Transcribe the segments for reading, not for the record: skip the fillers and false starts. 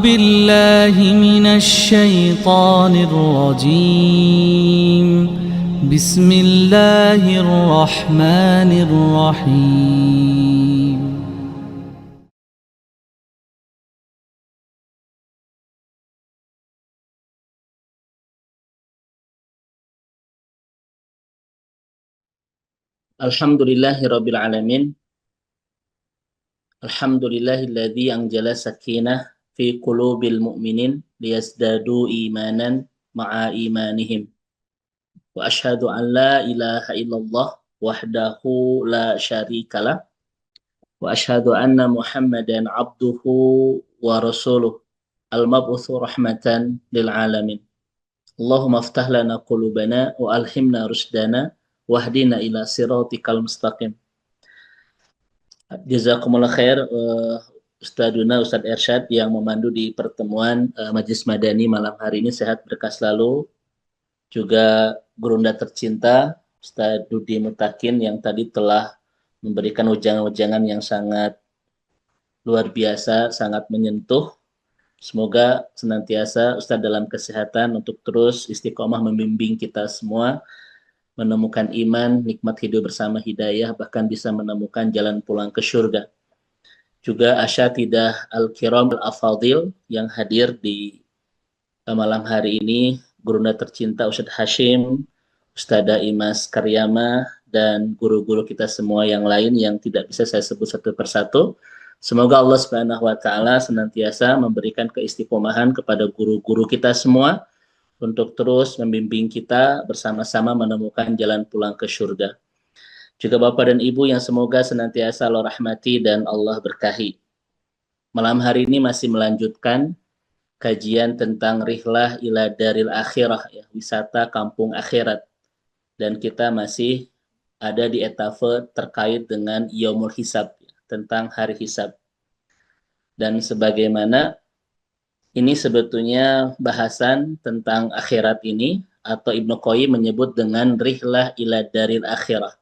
بالله من الشيطان الرجيم بسم الله الرحمن الرحيم Alhamdulillahirabbil alamin. Alhamdulillahilladzi anzala sakinah fi qulubil mu'minin liyazdadu imanan ma'a imanihim. Wa asyhadu an la ilaha illallah wahdahu la syarikalah wa asyhadu anna Muhammadan abduhu wa rasuluh al-mab'utsu rahmatan lil alamin. Allahumma aftah lana qulubana wa alhimna rusdana wahdina ila siratikal mustaqim. Jazakumullah khair Ustaduna Ustadz Ersyad yang memandu di pertemuan Majlis Madani malam hari ini, sehat berkah selalu. Juga gurunda tercinta Ustadz Dudi Mutakin yang tadi telah memberikan ujangan-ujangan yang sangat luar biasa, sangat menyentuh. Semoga senantiasa Ustadz dalam kesehatan untuk terus istiqomah membimbing kita semua menemukan iman, nikmat hidup bersama hidayah, bahkan bisa menemukan jalan pulang ke surga. Juga asyatidah al-kiram al-afadil yang hadir di malam hari ini, gurunda tercinta Ustadz Hashim, Ustadzah Imas Karyama, dan guru-guru kita semua yang lain yang tidak bisa saya sebut satu persatu. Semoga Allah Subhanahu wa taala senantiasa memberikan keistiqomahan kepada guru-guru kita semua untuk terus membimbing kita bersama-sama menemukan jalan pulang ke surga. Juga Bapak dan Ibu yang semoga senantiasa Allah rahmati dan Allah berkahi. Malam hari ini masih melanjutkan kajian tentang rihlah ila daril akhirah, ya, wisata kampung akhirat. Dan kita masih ada di etapa terkait dengan yaumul hisab, ya, tentang hari hisab. Dan sebagaimana ini sebetulnya bahasan tentang akhirat ini, atau Ibnu Qayyim menyebut dengan rihlah ila daril akhirah.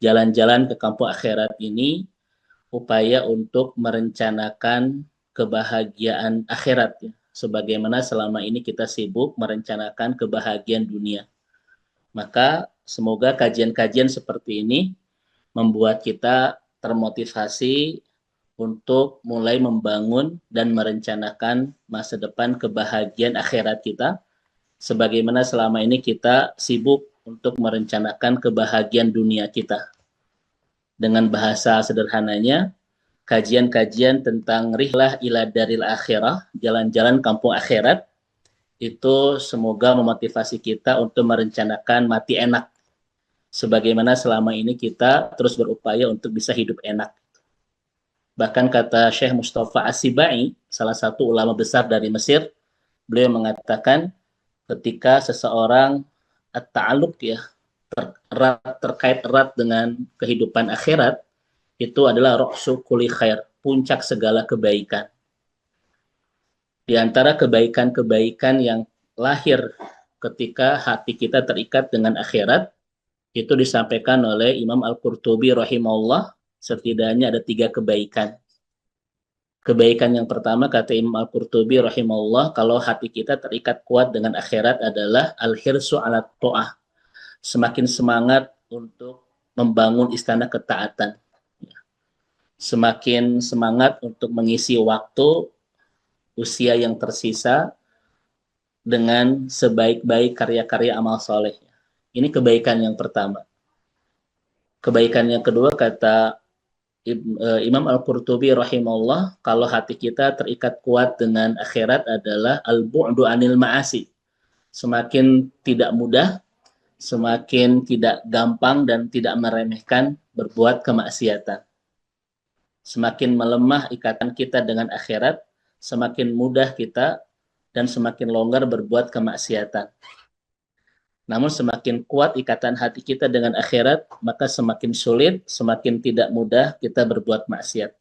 Jalan-jalan ke kampung akhirat ini upaya untuk merencanakan kebahagiaan akhirat, ya. Sebagaimana selama ini kita sibuk merencanakan kebahagiaan dunia. Maka semoga kajian-kajian seperti ini membuat kita termotivasi untuk mulai membangun dan merencanakan masa depan kebahagiaan akhirat kita, sebagaimana selama ini kita sibuk untuk merencanakan kebahagiaan dunia kita. Dengan bahasa sederhananya, kajian-kajian tentang rihlah ila daril akhirah, jalan-jalan kampung akhirat, itu semoga memotivasi kita untuk merencanakan mati enak, sebagaimana selama ini kita terus berupaya untuk bisa hidup enak. Bahkan kata Syekh Mustafa As-Sibai, salah satu ulama besar dari Mesir, beliau mengatakan ketika seseorang at-ta'alluq, ya, terkait erat dengan kehidupan akhirat, itu adalah ra'su kulli khair, puncak segala kebaikan. Di antara kebaikan-kebaikan yang lahir ketika hati kita terikat dengan akhirat, itu disampaikan oleh Imam Al-Qurtubi rahimahullah, setidaknya ada 3 kebaikan. Kebaikan yang pertama, kata Imam Al-Qurtubi rahimahullah, kalau hati kita terikat kuat dengan akhirat adalah al-hirsu ala ta'ah, semakin semangat untuk membangun istana ketaatan, semakin semangat untuk mengisi waktu usia yang tersisa dengan sebaik-baik karya-karya amal soleh. Ini kebaikan yang pertama. Kebaikan yang kedua, kata Imam Al-Qurtubi rahimahullah, kalau hati kita terikat kuat dengan akhirat adalah al-bu'du anil ma'asi, semakin tidak mudah, semakin tidak gampang dan tidak meremehkan berbuat kemaksiatan. Semakin melemah ikatan kita dengan akhirat, semakin mudah kita dan semakin longgar berbuat kemaksiatan. Namun semakin kuat ikatan hati kita dengan akhirat, maka semakin sulit, semakin tidak mudah kita berbuat maksiat.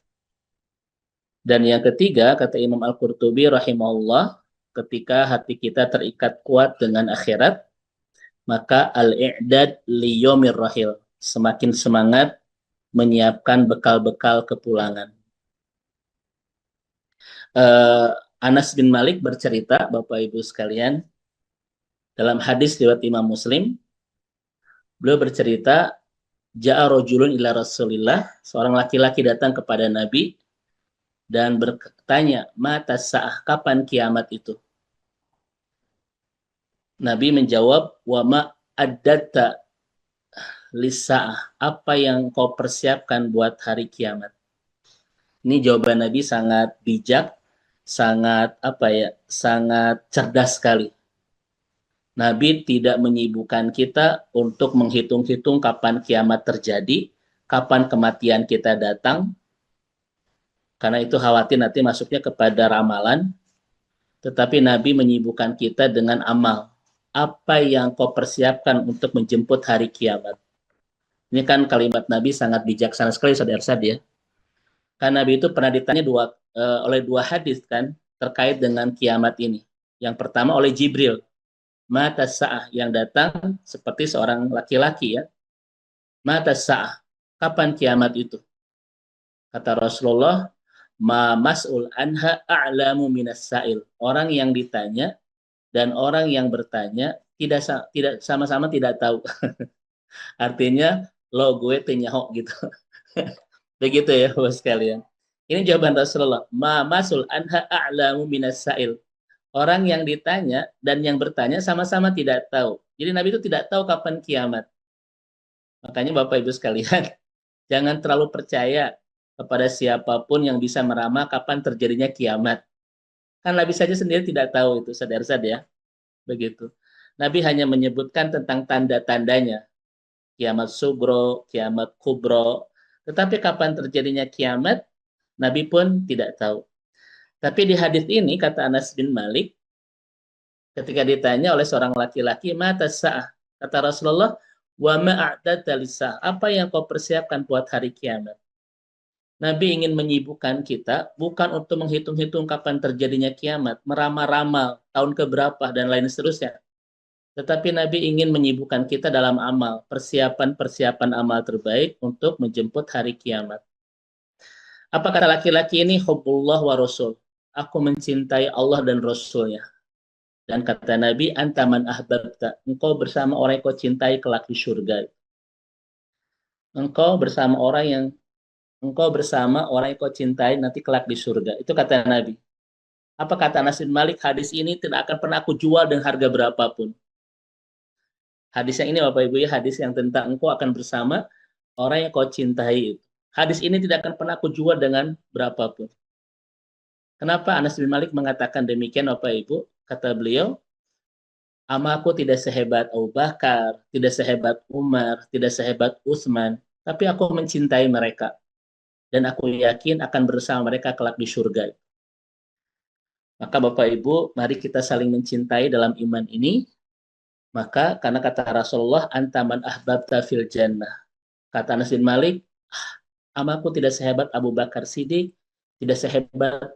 Dan yang ketiga, kata Imam Al-Qurtubi rahimahullah, ketika hati kita terikat kuat dengan akhirat, maka al-i'dad li yaumir rahil, semakin semangat menyiapkan bekal-bekal kepulangan. Anas bin Malik bercerita, Bapak Ibu sekalian, dalam hadis riwayat Imam Muslim, beliau bercerita, ja'a rajulun ila Rasulillah, seorang laki-laki datang kepada Nabi dan bertanya, mata sa'ah, kapan kiamat itu? Nabi menjawab, wa ma addata lisa'ah, apa yang kau persiapkan buat hari kiamat? Ini jawaban Nabi sangat bijak, sangat apa ya, sangat cerdas sekali. Nabi tidak menyibukkan kita untuk menghitung-hitung kapan kiamat terjadi, kapan kematian kita datang, karena itu khawatir nanti masuknya kepada ramalan, tetapi Nabi menyibukkan kita dengan amal. Apa yang kau persiapkan untuk menjemput hari kiamat? Ini kan kalimat Nabi sangat bijaksana sekali, Saudara Irsad ya. Karena Nabi itu pernah ditanya oleh dua hadis kan terkait dengan kiamat ini. Yang pertama oleh Jibril, mata sa'ah, yang datang seperti seorang laki-laki ya. Mata sa'ah, kapan kiamat itu? Kata Rasulullah, ma mas'ul anha a'lamu minas sa'il. Orang yang ditanya dan orang yang bertanya tidak sama-sama tidak tahu. Artinya lo gue tenyahok gitu. Begitu ya Bapak sekalian. Ini jawaban Rasulullah. Ma masul anha a'lamu minas sa'il. Orang yang ditanya dan yang bertanya sama-sama tidak tahu. Jadi Nabi itu tidak tahu kapan kiamat. Makanya Bapak Ibu sekalian, jangan terlalu percaya kepada siapapun yang bisa meramal kapan terjadinya kiamat. Kan Nabi saja sendiri tidak tahu itu, sadar-sadar ya. Begitu. Nabi hanya menyebutkan tentang tanda-tandanya. Kiamat sugro, kiamat kubro. Tetapi kapan terjadinya kiamat, Nabi pun tidak tahu. Tapi di hadis ini, kata Anas bin Malik, ketika ditanya oleh seorang laki-laki, mata sa'ah, kata Rasulullah, wa ma'a'dad lisah, apa yang kau persiapkan buat hari kiamat? Nabi ingin menyibukkan kita bukan untuk menghitung-hitung kapan terjadinya kiamat, meramal-ramal tahun keberapa dan lain seterusnya. Tetapi Nabi ingin menyibukkan kita dalam amal, persiapan-persiapan amal terbaik untuk menjemput hari kiamat. Apa kata laki-laki ini? Hubbullah wa Rasul. Aku mencintai Allah dan Rasulnya. Dan kata Nabi, antaman ahbabta. Engkau bersama orang yang kau cintai kelak di surga. Engkau bersama orang yang kau cintai nanti kelak di surga. Itu kata Nabi. Apa kata Anas bin Malik? Hadis ini tidak akan pernah aku jual dengan harga berapapun. Hadis yang ini Bapak Ibu ya, hadis yang tentang engkau akan bersama orang yang kau cintai. Hadis ini tidak akan pernah aku jual dengan berapapun. Kenapa Anas bin Malik mengatakan demikian Bapak Ibu? Kata beliau, amalku tidak sehebat Abu Bakar, tidak sehebat Umar, tidak sehebat Utsman, tapi aku mencintai mereka. Dan aku yakin akan bersama mereka kelak di surga. Maka Bapak Ibu, mari kita saling mencintai dalam iman ini. Maka karena kata Rasulullah, antaman ahbabta fil jannah. Kata Anas bin Malik, amalku tidak sehebat Abu Bakar Siddiq, tidak sehebat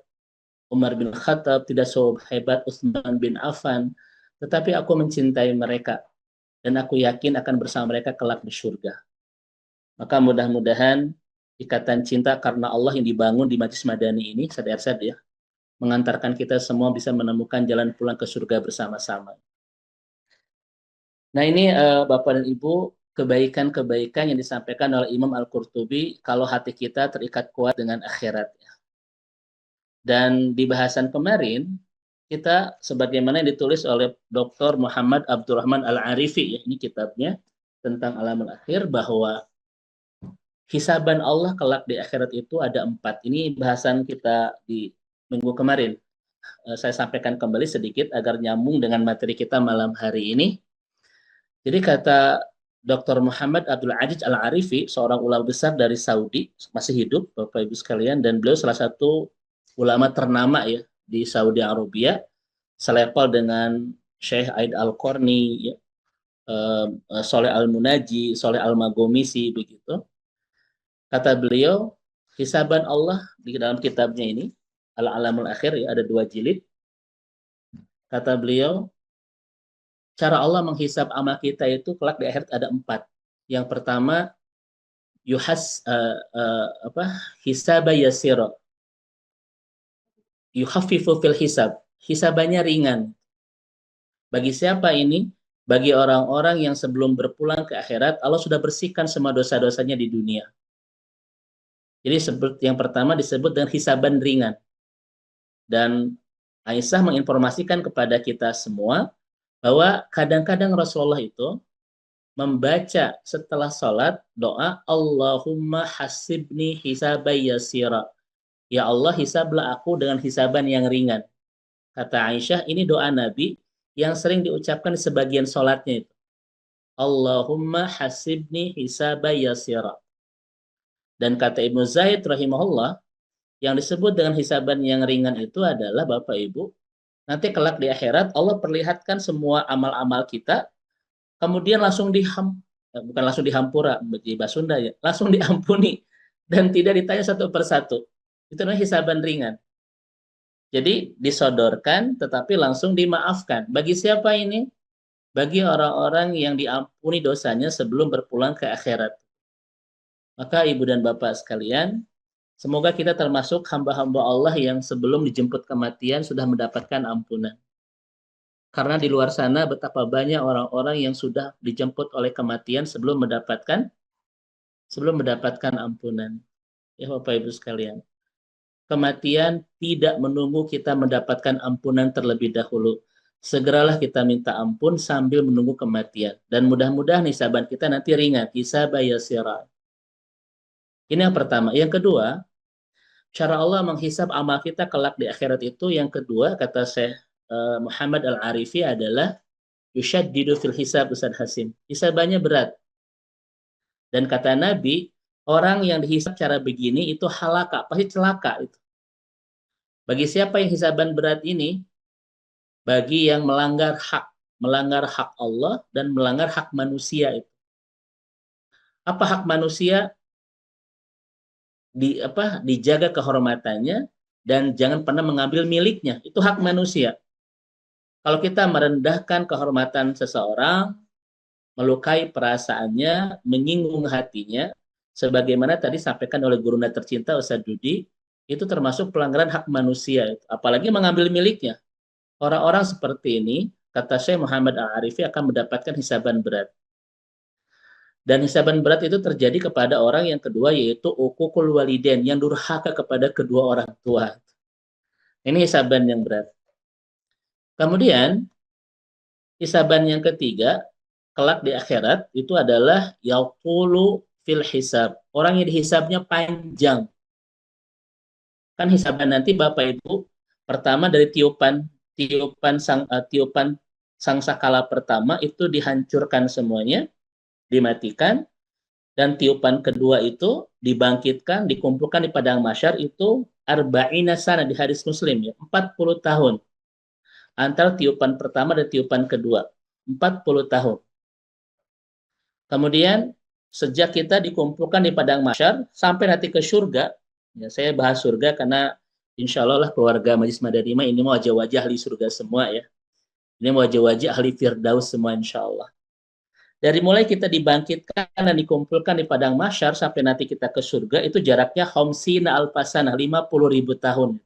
Umar bin Khattab, tidak sehebat Utsman bin Affan, tetapi aku mencintai mereka dan aku yakin akan bersama mereka kelak di surga. Maka mudah-mudahan ikatan cinta karena Allah yang dibangun di Majlis Madani ini, sadar-sadar ya, mengantarkan kita semua bisa menemukan jalan pulang ke surga bersama-sama. Nah ini Bapak dan Ibu, kebaikan-kebaikan yang disampaikan oleh Imam Al-Qurtubi kalau hati kita terikat kuat dengan akhirat. Dan di bahasan kemarin, kita sebagaimana yang ditulis oleh Dr. Muhammad Abdurrahman Al-Arifi, ya, ini kitabnya tentang alamul akhir, bahwa hisaban Allah kelak di akhirat itu ada 4. Ini bahasan kita di minggu kemarin. Saya sampaikan kembali sedikit agar nyambung dengan materi kita malam hari ini. Jadi kata Dr. Muhammad Abdul Aziz Al-Arifi, seorang ulama besar dari Saudi, masih hidup Bapak Ibu sekalian, dan beliau salah satu ulama ternama ya di Saudi Arabia, selevel dengan Syekh Aid Al-Qarni, ya, Soleh Al-Munaji, Soleh Al-Magomisi, begitu. Kata beliau, hisaban Allah di dalam kitabnya ini, Al-Alamul Akhir, ya, ada 2 jilid. Kata beliau, cara Allah menghisab amal kita itu kelak di akhirat ada 4. Yang pertama, hisaba yasira. yukhaffifu fil hisab. Hisabannya ringan. Bagi siapa ini? Bagi orang-orang yang sebelum berpulang ke akhirat, Allah sudah bersihkan semua dosa-dosanya di dunia. Jadi yang pertama disebut dengan hisaban ringan. Dan Aisyah menginformasikan kepada kita semua bahwa kadang-kadang Rasulullah itu membaca setelah sholat doa Allahumma hasibni hisabai yasira. Ya Allah, hisablah aku dengan hisaban yang ringan. Kata Aisyah, ini doa Nabi yang sering diucapkan di sebagian sholatnya itu. Allahumma hasibni hisabai yasira. Dan kata Ibnu Zaid rahimahullah, yang disebut dengan hisaban yang ringan itu adalah Bapak Ibu, nanti kelak di akhirat Allah perlihatkan semua amal-amal kita, kemudian bukan langsung dihampura bagi bahasa Sunda ya, langsung diampuni dan tidak ditanya satu persatu. Itu namanya hisaban ringan. Jadi disodorkan tetapi langsung dimaafkan. Bagi siapa ini? Bagi orang-orang yang diampuni dosanya sebelum berpulang ke akhirat. Maka ibu dan bapak sekalian, semoga kita termasuk hamba-hamba Allah yang sebelum dijemput kematian sudah mendapatkan ampunan. Karena di luar sana betapa banyak orang-orang yang sudah dijemput oleh kematian sebelum mendapatkan ampunan. Ya Bapak Ibu sekalian. Kematian tidak menunggu kita mendapatkan ampunan terlebih dahulu. Segeralah kita minta ampun sambil menunggu kematian. Dan mudah-mudahan hisaban kita nanti ringan. Hisaba yasira. Ini yang pertama. Yang kedua, cara Allah menghisab amal kita kelak di akhirat itu. Yang kedua, kata Syekh Muhammad Al-Arifi adalah yushaddidu fil hisab Ustaz Hasim. Hisabannya berat. Dan kata Nabi, orang yang dihisab cara begini itu halaka, pasti celaka itu. Bagi siapa yang hisaban berat ini? Bagi yang melanggar hak Allah dan melanggar hak manusia itu. Apa hak manusia? Dijaga kehormatannya dan jangan pernah mengambil miliknya. Itu hak manusia. Kalau kita merendahkan kehormatan seseorang, melukai perasaannya, menyinggung hatinya, sebagaimana tadi sampaikan oleh gurunda tercinta Ustaz Dudi, itu termasuk pelanggaran hak manusia, apalagi mengambil miliknya. Orang-orang seperti ini, kata Syekh Muhammad Al-Arifi, akan mendapatkan hisaban berat. Dan hisaban berat itu terjadi kepada orang yang kedua, yaitu uququl walidain, yang durhaka kepada kedua orang tua. Ini hisaban yang berat. Kemudian, hisaban yang ketiga, kelak di akhirat, itu adalah yaqulu fil hisab. Orang yang dihisabnya panjang. Kan hisaban nanti Bapak Ibu, pertama dari tiupan sangsakala pertama itu dihancurkan semuanya, dimatikan, dan tiupan kedua itu dibangkitkan, dikumpulkan di padang mahsyar itu arba'ina sana di hadis Muslim ya, 40 tahun. Antara tiupan pertama dan tiupan kedua, 40 tahun. Kemudian sejak kita dikumpulkan di padang mahsyar sampai nanti ke surga, ya saya bahas surga karena insya Allah lah keluarga Majlis Madani ini mau wajah-wajah ahli surga semua ya. Ini mau wajah-wajah ahli firdaus semua insya Allah. Dari mulai kita dibangkitkan dan dikumpulkan di padang mahsyar sampai nanti kita ke surga itu jaraknya khamsina alfasanah 50.000 tahun.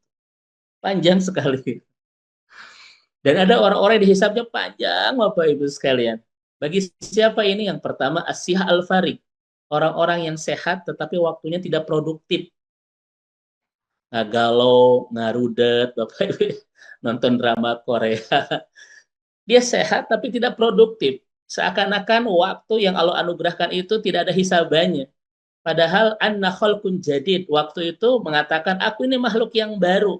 Panjang sekali. Dan ada orang-orang yang dihisabnya panjang Bapak Ibu sekalian. Bagi siapa ini? Yang pertama as-sihah al-farid. Orang-orang yang sehat tetapi waktunya tidak produktif. Nah, galau, ngarudet, Bapak Ibu nonton drama Korea. Dia sehat tapi tidak produktif. Seakan-akan waktu yang Allah anugerahkan itu tidak ada hisabannya. Padahal anna khalqun jadid. Waktu itu mengatakan aku ini makhluk yang baru.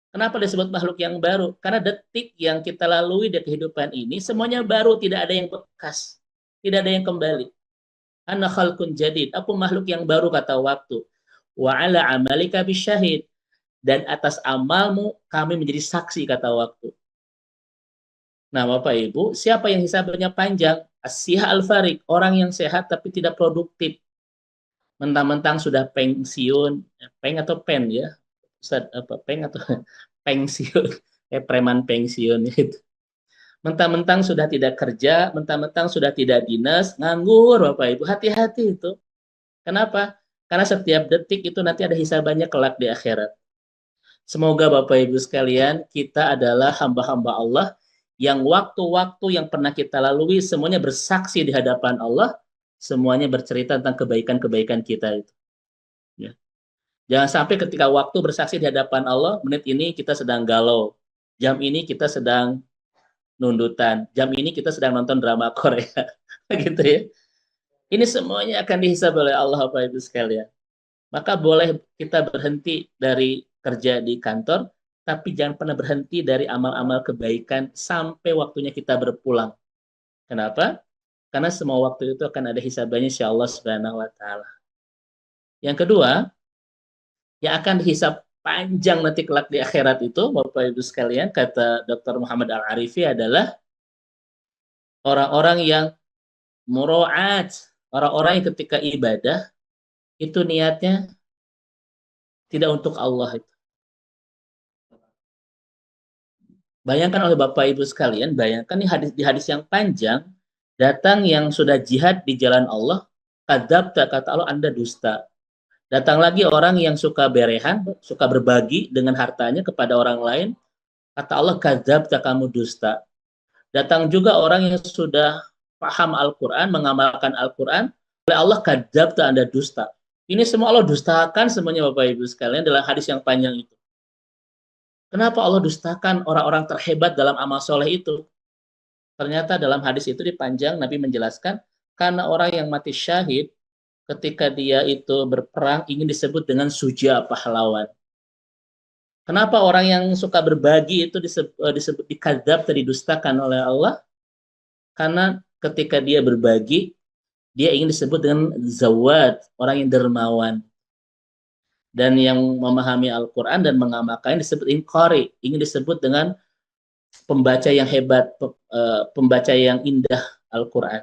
Kenapa disebut makhluk yang baru? Karena detik yang kita lalui di kehidupan ini semuanya baru, tidak ada yang bekas. Tidak ada yang kembali. Anna khalqun jadid. Aku makhluk yang baru kata waktu. Wa ala amalika bisyahid. Dan atas amalmu kami menjadi saksi kata waktu. Nah, Bapak Ibu, siapa yang hisabnya panjang? As-sihah al-farik, orang yang sehat tapi tidak produktif. Mentang-mentang sudah pensiun, peng atau pen ya? Ustaz, apa peng atau pensiun? Preman pensiun itu. Mentang-mentang sudah tidak kerja, mentang-mentang sudah tidak dinas, nganggur Bapak Ibu. Hati-hati itu. Kenapa? Karena setiap detik itu nanti ada hisabannya kelak di akhirat. Semoga Bapak Ibu sekalian, kita adalah hamba-hamba Allah yang waktu-waktu yang pernah kita lalui semuanya bersaksi di hadapan Allah, semuanya bercerita tentang kebaikan-kebaikan kita itu. Ya. Jangan sampai ketika waktu bersaksi di hadapan Allah, menit ini kita sedang galau, jam ini kita sedang nundutan, jam ini kita sedang nonton drama Korea, gitu ya. Ini semuanya akan dihisab oleh Allah Bapak Ibu sekalian. Maka boleh kita berhenti dari kerja di kantor, tapi jangan pernah berhenti dari amal-amal kebaikan sampai waktunya kita berpulang. Kenapa? Karena semua waktu itu akan ada hisabannya insya Allah Subhanahu wa taala. Yang kedua, yang akan dihisab panjang nanti kelak di akhirat itu, Bapak Ibu sekalian, kata Dr. Muhammad Al-Arifi adalah orang-orang yang muraat, orang-orang yang ketika ibadah itu niatnya tidak untuk Allah. Bayangkan oleh Bapak Ibu sekalian, bayangkan di hadis yang panjang, datang yang sudah jihad di jalan Allah, kadzabta, kata Allah, Anda dusta. Datang lagi orang yang suka berehan, suka berbagi dengan hartanya kepada orang lain, kata Allah, kadzabta, kamu dusta. Datang juga orang yang sudah paham Al-Quran, mengamalkan Al-Quran, oleh Allah, kadzabta, Anda dusta. Ini semua Allah dustakan semuanya Bapak Ibu sekalian dalam hadis yang panjang itu. Kenapa Allah dustakan orang-orang terhebat dalam amal soleh itu? Ternyata dalam hadis itu dipanjang, Nabi menjelaskan, karena orang yang mati syahid, ketika dia itu berperang, ingin disebut dengan suja pahlawan. Kenapa orang yang suka berbagi itu disebut dikadzab, didustakan oleh Allah? Karena ketika dia berbagi, dia ingin disebut dengan zawad, orang yang dermawan. Dan yang memahami Al-Quran dan mengamalkan disebut qari, ingin disebut dengan pembaca yang hebat, pembaca yang indah Al-Quran.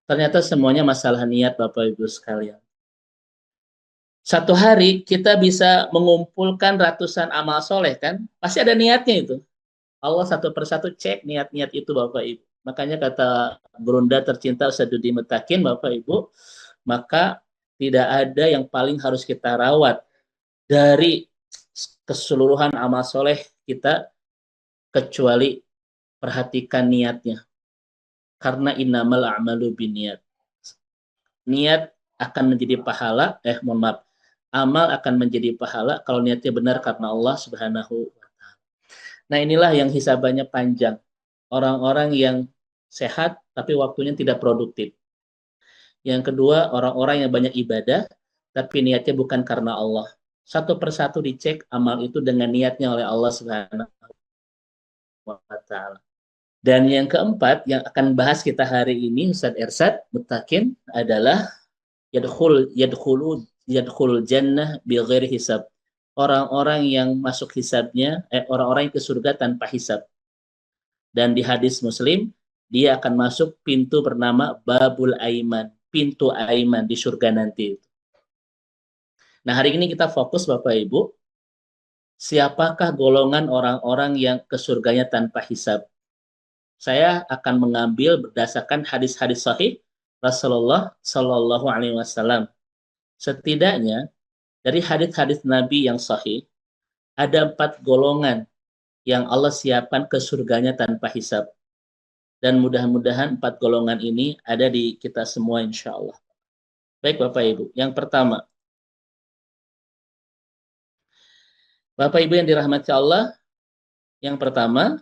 Ternyata semuanya masalah niat Bapak Ibu sekalian. Satu hari kita bisa mengumpulkan ratusan amal soleh kan? Pasti ada niatnya itu. Allah satu persatu cek niat-niat itu Bapak Ibu. Makanya kata Berunda tercinta Ustadz Metakin Bapak Ibu, maka tidak ada yang paling harus kita rawat dari keseluruhan amal soleh kita kecuali perhatikan niatnya. Karena innamal a'malu biniat. Niat akan menjadi pahala, mohon maaf, amal akan menjadi pahala kalau niatnya benar karena Allah Subhanahu wa taala. Nah, inilah yang hisabannya panjang. Orang-orang yang sehat tapi waktunya tidak produktif. Yang kedua, orang-orang yang banyak ibadah tapi niatnya bukan karena Allah. Satu persatu dicek amal itu dengan niatnya oleh Allah Subhanahu wa taala. Dan yang keempat yang akan bahas kita hari ini Ustaz Ersad Mutakin adalah yadkhulul jannah bighairi hisab. Orang-orang yang masuk hisabnya, orang-orang yang ke surga tanpa hisab. Dan di hadis Muslim, dia akan masuk pintu bernama Babul Aiman, pintu Aiman di surga nanti. Nah, hari ini kita fokus Bapak Ibu, siapakah golongan orang-orang yang ke surganya tanpa hisab? Saya akan mengambil berdasarkan hadis-hadis sahih Rasulullah Shallallahu Alaihi Wasallam. Setidaknya dari hadis-hadis Nabi yang sahih, ada 4 golongan yang Allah siapkan ke surganya tanpa hisab. Dan mudah-mudahan 4 golongan ini ada di kita semua insya Allah. Baik Bapak Ibu, yang pertama. Bapak Ibu yang dirahmati Allah, yang pertama,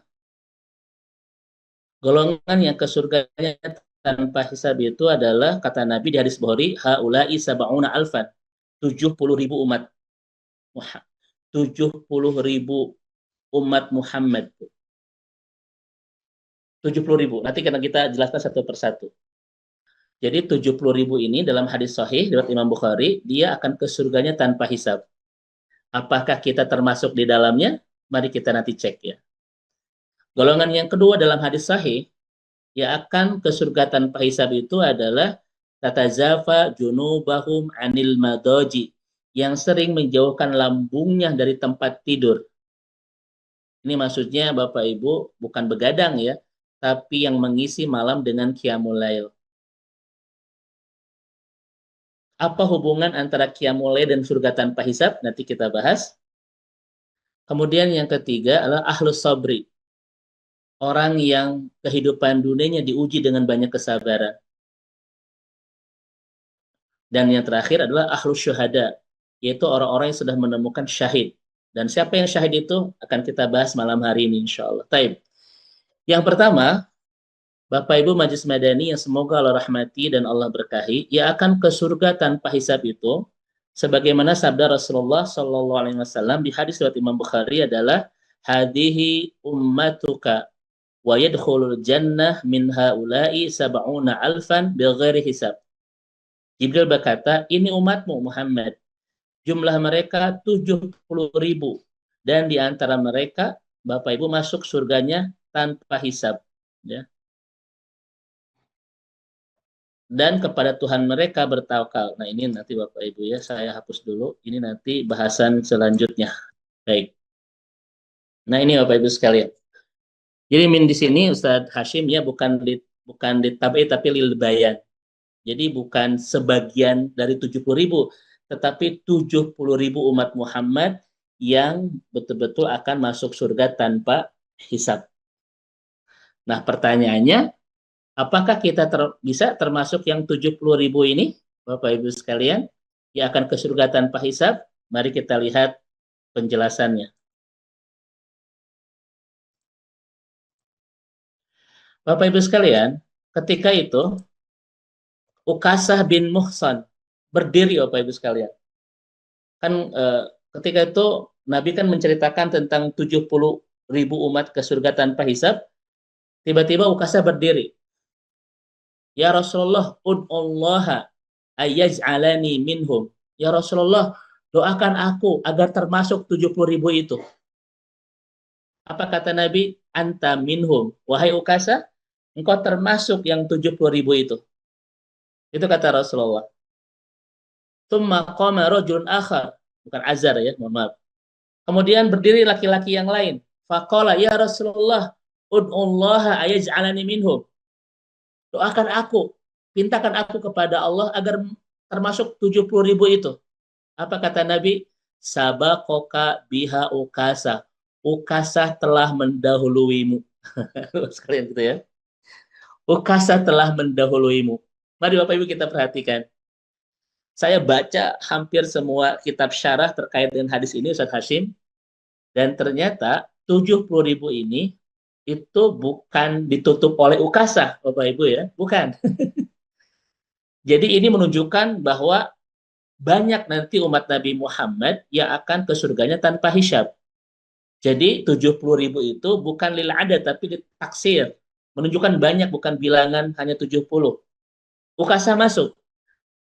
golongan yang ke surganya tanpa hisab itu adalah, kata Nabi di hadis Bukhari, haula'i sab'una alfan, 70.000 umat. 70.000 umat Muhammad. 70.000. Nanti kita jelaskan satu persatu. Jadi 70.000 ini dalam hadis sahih riwayat Imam Bukhari, dia akan ke surganya tanpa hisab. Apakah kita termasuk di dalamnya? Mari kita nanti cek ya. Golongan yang kedua dalam hadis sahih, yang akan ke surga tanpa hisab itu adalah tatazafa junubahum anil madoji, yang sering menjauhkan lambungnya dari tempat tidur. Ini maksudnya Bapak Ibu bukan begadang ya, tapi yang mengisi malam dengan qiyamul lail. Apa hubungan antara qiyamul lail dan surga tanpa hisab? Nanti kita bahas. Kemudian yang ketiga adalah ahlus sabri, orang yang kehidupan dunianya diuji dengan banyak kesabaran. Dan yang terakhir adalah ahlus syuhada, yaitu orang-orang yang sudah menemukan syahid. Dan siapa yang syahid itu akan kita bahas malam hari ini insya Allah. Taib. Yang pertama, Bapak Ibu Majelis Madani yang semoga Allah rahmati dan Allah berkahi, ia akan ke surga tanpa hisab itu, sebagaimana sabda Rasulullah Shallallahu Alaihi Wasallam di hadis riwayat Imam Bukhari adalah hadihi ummatuka wa yadkhulul jannah min haula'i sab'una alfan bighairi hisab. Jibril berkata, ini umatmu Muhammad, jumlah mereka 70.000 dan di antara mereka Bapak Ibu masuk surganya tanpa hisab, ya. Dan kepada Tuhan mereka bertawakal. Nah, ini nanti Bapak Ibu ya, saya hapus dulu. Ini nanti bahasan selanjutnya. Baik. Nah, ini Bapak Ibu sekalian. Jadi min di sini Ustadz Hashim ya bukan di tabi tapi lil bayan. Jadi bukan sebagian dari 70.000, tetapi 70.000 umat Muhammad yang betul-betul akan masuk surga tanpa hisab. Nah, pertanyaannya, apakah kita bisa termasuk yang 70.000 ini, Bapak Ibu sekalian, yang akan ke surga tanpa hisab? Mari kita lihat penjelasannya. Bapak Ibu sekalian, ketika itu Ukasah bin Muhsan berdiri, Bapak Ibu sekalian. Kan ketika itu Nabi kan menceritakan tentang 70.000 umat ke surga tanpa hisab. Tiba-tiba Ukasah berdiri. Ya Rasulullah, ud'ullaha ayyaj'alani minhum. Ya Rasulullah, doakan aku agar termasuk 70.000 itu. Apa kata Nabi? Anta minhum. Wahai Ukasah, engkau termasuk yang 70.000 itu. Itu kata Rasulullah. Tsumma qama rajulun akhar. Bukan Azar ya, mohon maaf. Kemudian berdiri laki-laki yang lain. Faqala ya Rasulullah, ud'ullaha ayaj'alani minhum. Doakan aku, pintakan aku kepada Allah agar termasuk 70.000 itu. Apa kata Nabi? Sabaqoka biha ukasa. Ukasa telah mendahuluimu. Sekalian gitu ya. Ukasa telah mendahuluimu. Mari Bapak Ibu kita perhatikan. Saya baca hampir semua kitab syarah terkait dengan hadis ini, Ustaz Hashim. Dan ternyata 70.000 ini itu bukan ditutup oleh Ukasah, Bapak Ibu ya. Bukan. Jadi ini menunjukkan bahwa banyak nanti umat Nabi Muhammad yang akan ke surganya tanpa hisab. Jadi 70.000 itu bukan lil ada tapi ditaksir. Menunjukkan banyak, bukan bilangan hanya 70. Ukasah masuk.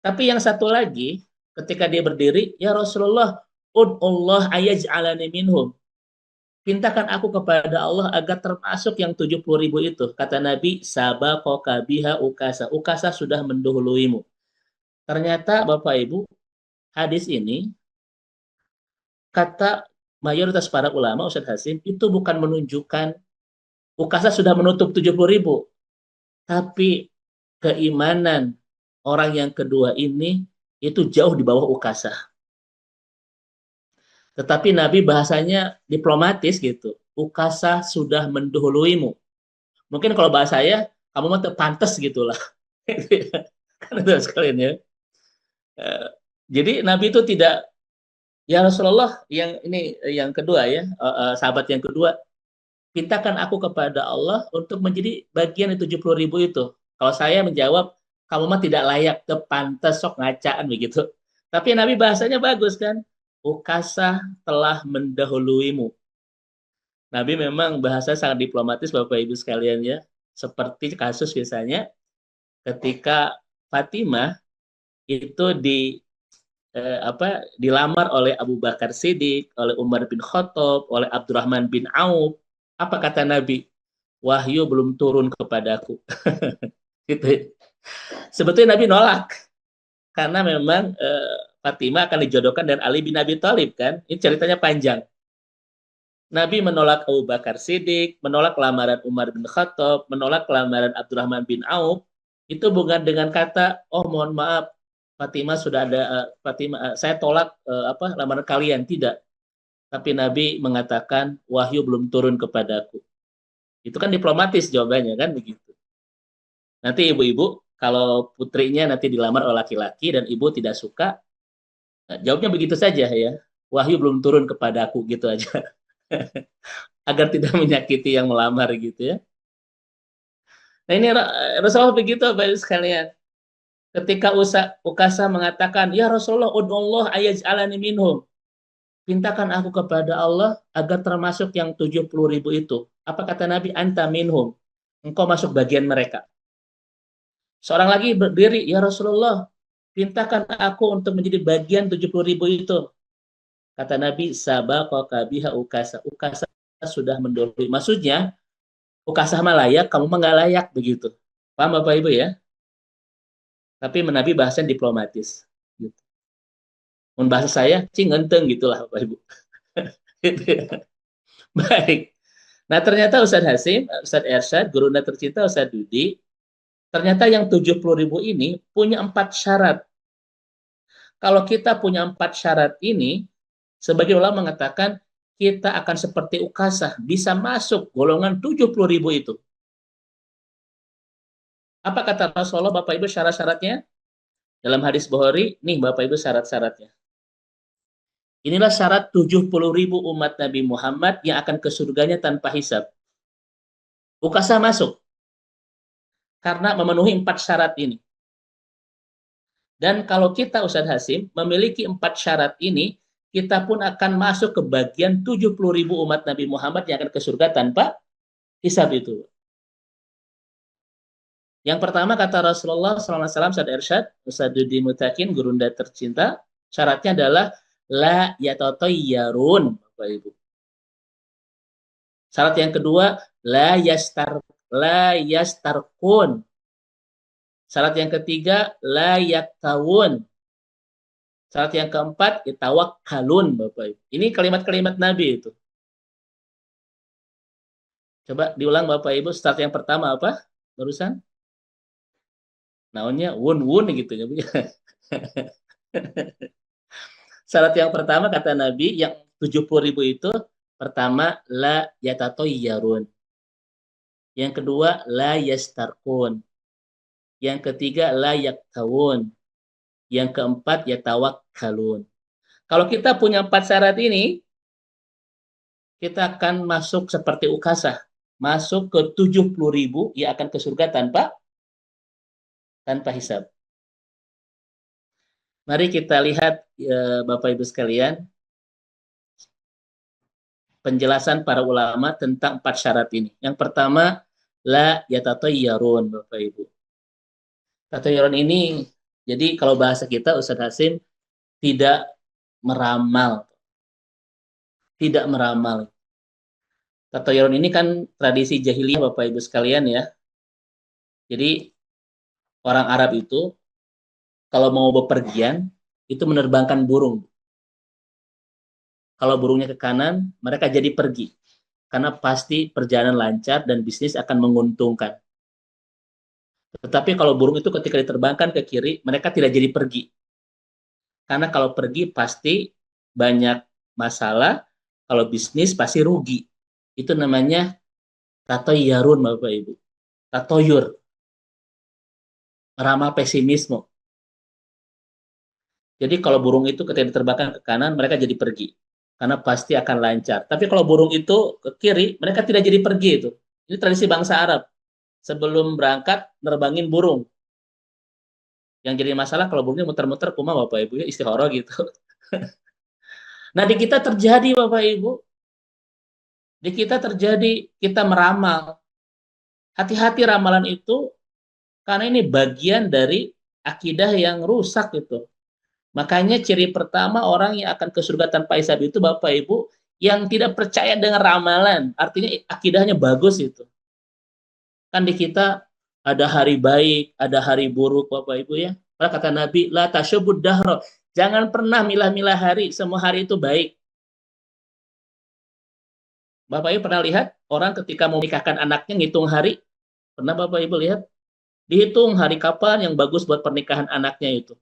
Tapi yang satu lagi, ketika dia berdiri, ya Rasulullah, ud'ullah ayaj'alani minhum. Pintakan aku kepada Allah agar termasuk yang 70.000 itu. Kata Nabi, sabaqoka biha ukasa. Ukasa sudah mendahuluimu. Ternyata Bapak Ibu, hadis ini, kata mayoritas para ulama, Ustadz Hasim, itu bukan menunjukkan Ukasa sudah menutup 70.000. Tapi keimanan orang yang kedua ini itu jauh di bawah Ukasa. Tetapi Nabi bahasanya diplomatis gitu. Ukasa sudah mendahuluimu. Mungkin kalau bahasa saya, kamu mah pantas gitulah. Kan itu sekalian ya. Jadi Nabi itu tidak, ya Rasulullah, yang ini yang kedua ya, sahabat yang kedua, pintakan aku kepada Allah untuk menjadi bagian dari 70.000 itu. Kalau saya menjawab, kamu mah tidak layak, kepantas sok ngacaan begitu. Tapi Nabi bahasanya bagus kan. Ukasah telah mendahuluimu. Nabi memang bahasa sangat diplomatis Bapak Ibu sekalian ya. Seperti kasus biasanya ketika Fatimah itu dilamar oleh Abu Bakar Siddiq, oleh Umar bin Khattab, oleh Abdurrahman bin Auf. Apa kata Nabi? Wahyu belum turun kepadaku. Gitu. Sebetulnya Nabi nolak karena memang Fatimah akan dijodohkan dengan Ali bin Abi Thalib kan. Ini ceritanya panjang. Nabi menolak Abu Bakar Siddiq, menolak lamaran Umar bin Khattab, menolak lamaran Abdurrahman bin Auf. Itu bukan dengan kata, oh mohon maaf, Fatimah sudah ada, Fatimah, saya tolak lamaran kalian. Tidak. tapi Nabi mengatakan wahyu belum turun kepadaku. Itu kan diplomatis jawabannya kan begitu. Nanti ibu-ibu kalau putrinya nanti dilamar oleh laki-laki dan ibu tidak suka, jawabnya begitu saja ya. Wahyu belum turun kepadaku gitu aja. Agar tidak menyakiti yang melamar gitu ya. Nah ini Rasulullah begitu Bapak Ibu sekalian. Ketika Ukasa mengatakan, "Ya Rasulullah, ud'ullah ayaj'alani minhum." Pintakan aku kepada Allah agar termasuk yang 70.000 itu. Apa kata Nabi? Anta minhum. Engkau masuk bagian mereka. Seorang lagi berdiri, "Ya Rasulullah, pintakan aku untuk menjadi bagian 70.000 itu." Kata Nabi, sabaqaka biha Ukasa. Ukasa sudah mendahului. Maksudnya, Ukasa mah layak, kamu mah nggak layak begitu. Paham Bapak Ibu ya? Tapi Nabi bahasa diplomatis. Gitu. Bahasa saya, cing ngenteng gitulah Bapak Ibu. Gitu ya. Baik. Nah ternyata Ustadz Hasim, Ustadz Ersyad, gurunda tercinta Ustadz Dudi, ternyata yang 70.000 ini punya 4 syarat. Kalau kita punya 4 syarat ini, sebagian ulama mengatakan kita akan seperti Ukasah, bisa masuk golongan 70.000 itu. Apa kata Rasulullah, Bapak Ibu syarat-syaratnya? Dalam hadis Bukhari, nih Bapak Ibu syarat-syaratnya. Inilah syarat 70.000 umat Nabi Muhammad yang akan ke surganya tanpa hisab. Ukasah masuk karena memenuhi 4 syarat ini. Dan kalau kita Ustadz Hasim memiliki 4 syarat ini, kita pun akan masuk ke bagian 70.000 umat Nabi Muhammad yang akan ke surga tanpa hisab itu. Yang pertama kata Rasulullah SAW, Ustadz Ersyad, Ustadz Dudi Mutakin, gurunda tercinta, syaratnya adalah la yatatayyarun, Bapak Ibu. Syarat yang kedua, la yastarkun. Syarat yang ketiga, la yaktawun. Syarat yang keempat, itawakkalun, Bapak Ibu. Ini kalimat-kalimat Nabi itu. Coba diulang Bapak Ibu, syarat yang pertama apa? Barusan? Naonnya wun-wun gitu ya. Syarat yang pertama kata Nabi, yang 70.000 itu, pertama, la yatatayyarun. Yang kedua, la yastarkun. Yang ketiga, la yaktawun. Yang keempat, yatawakkalun. Kalau kita punya 4 syarat ini, kita akan masuk seperti Ukasah. Masuk ke 70.000 yang akan ke surga tanpa hisab. Mari kita lihat ya, Bapak Ibu sekalian, penjelasan para ulama tentang 4 syarat ini. Yang pertama, la yatatayyarun, Bapak Ibu. Tatayyarun ini, jadi kalau bahasa kita, Ustadz Hasim, tidak meramal. Tidak meramal. Tatayyarun ini kan tradisi jahiliyah, Bapak Ibu sekalian ya. Jadi, orang Arab itu, kalau mau bepergian, itu menerbangkan burung. Kalau burungnya ke kanan, mereka jadi pergi. Karena pasti perjalanan lancar dan bisnis akan menguntungkan. Tetapi kalau burung itu ketika diterbangkan ke kiri, mereka tidak jadi pergi. Karena kalau pergi pasti banyak masalah, kalau bisnis pasti rugi. Itu namanya tatoyarun, Bapak Ibu. Tatoyur, ramal pesimisme. Jadi kalau burung itu ketika diterbangkan ke kanan, mereka jadi pergi. Karena pasti akan lancar. Tapi kalau burung itu ke kiri, mereka tidak jadi pergi itu. Ini tradisi bangsa Arab. Sebelum berangkat, nerbangin burung. Yang jadi masalah kalau burungnya muter-muter, kuma Bapak Ibu ya istihara gitu. Nah di kita terjadi Bapak Ibu, di kita terjadi kita meramal. Hati-hati ramalan itu karena ini bagian dari akidah yang rusak itu. Makanya ciri pertama orang yang akan ke surga tanpa hisab itu Bapak Ibu yang tidak percaya dengan ramalan, artinya akidahnya bagus itu. Kan di kita ada hari baik, ada hari buruk Bapak Ibu ya. Kata Nabi, la tasyubud dahra. Jangan pernah milah-milah hari, semua hari itu baik. Bapak Ibu pernah lihat orang ketika mau menikahkan anaknya ngitung hari? Pernah Bapak Ibu lihat? Dihitung hari kapan yang bagus buat pernikahan anaknya itu.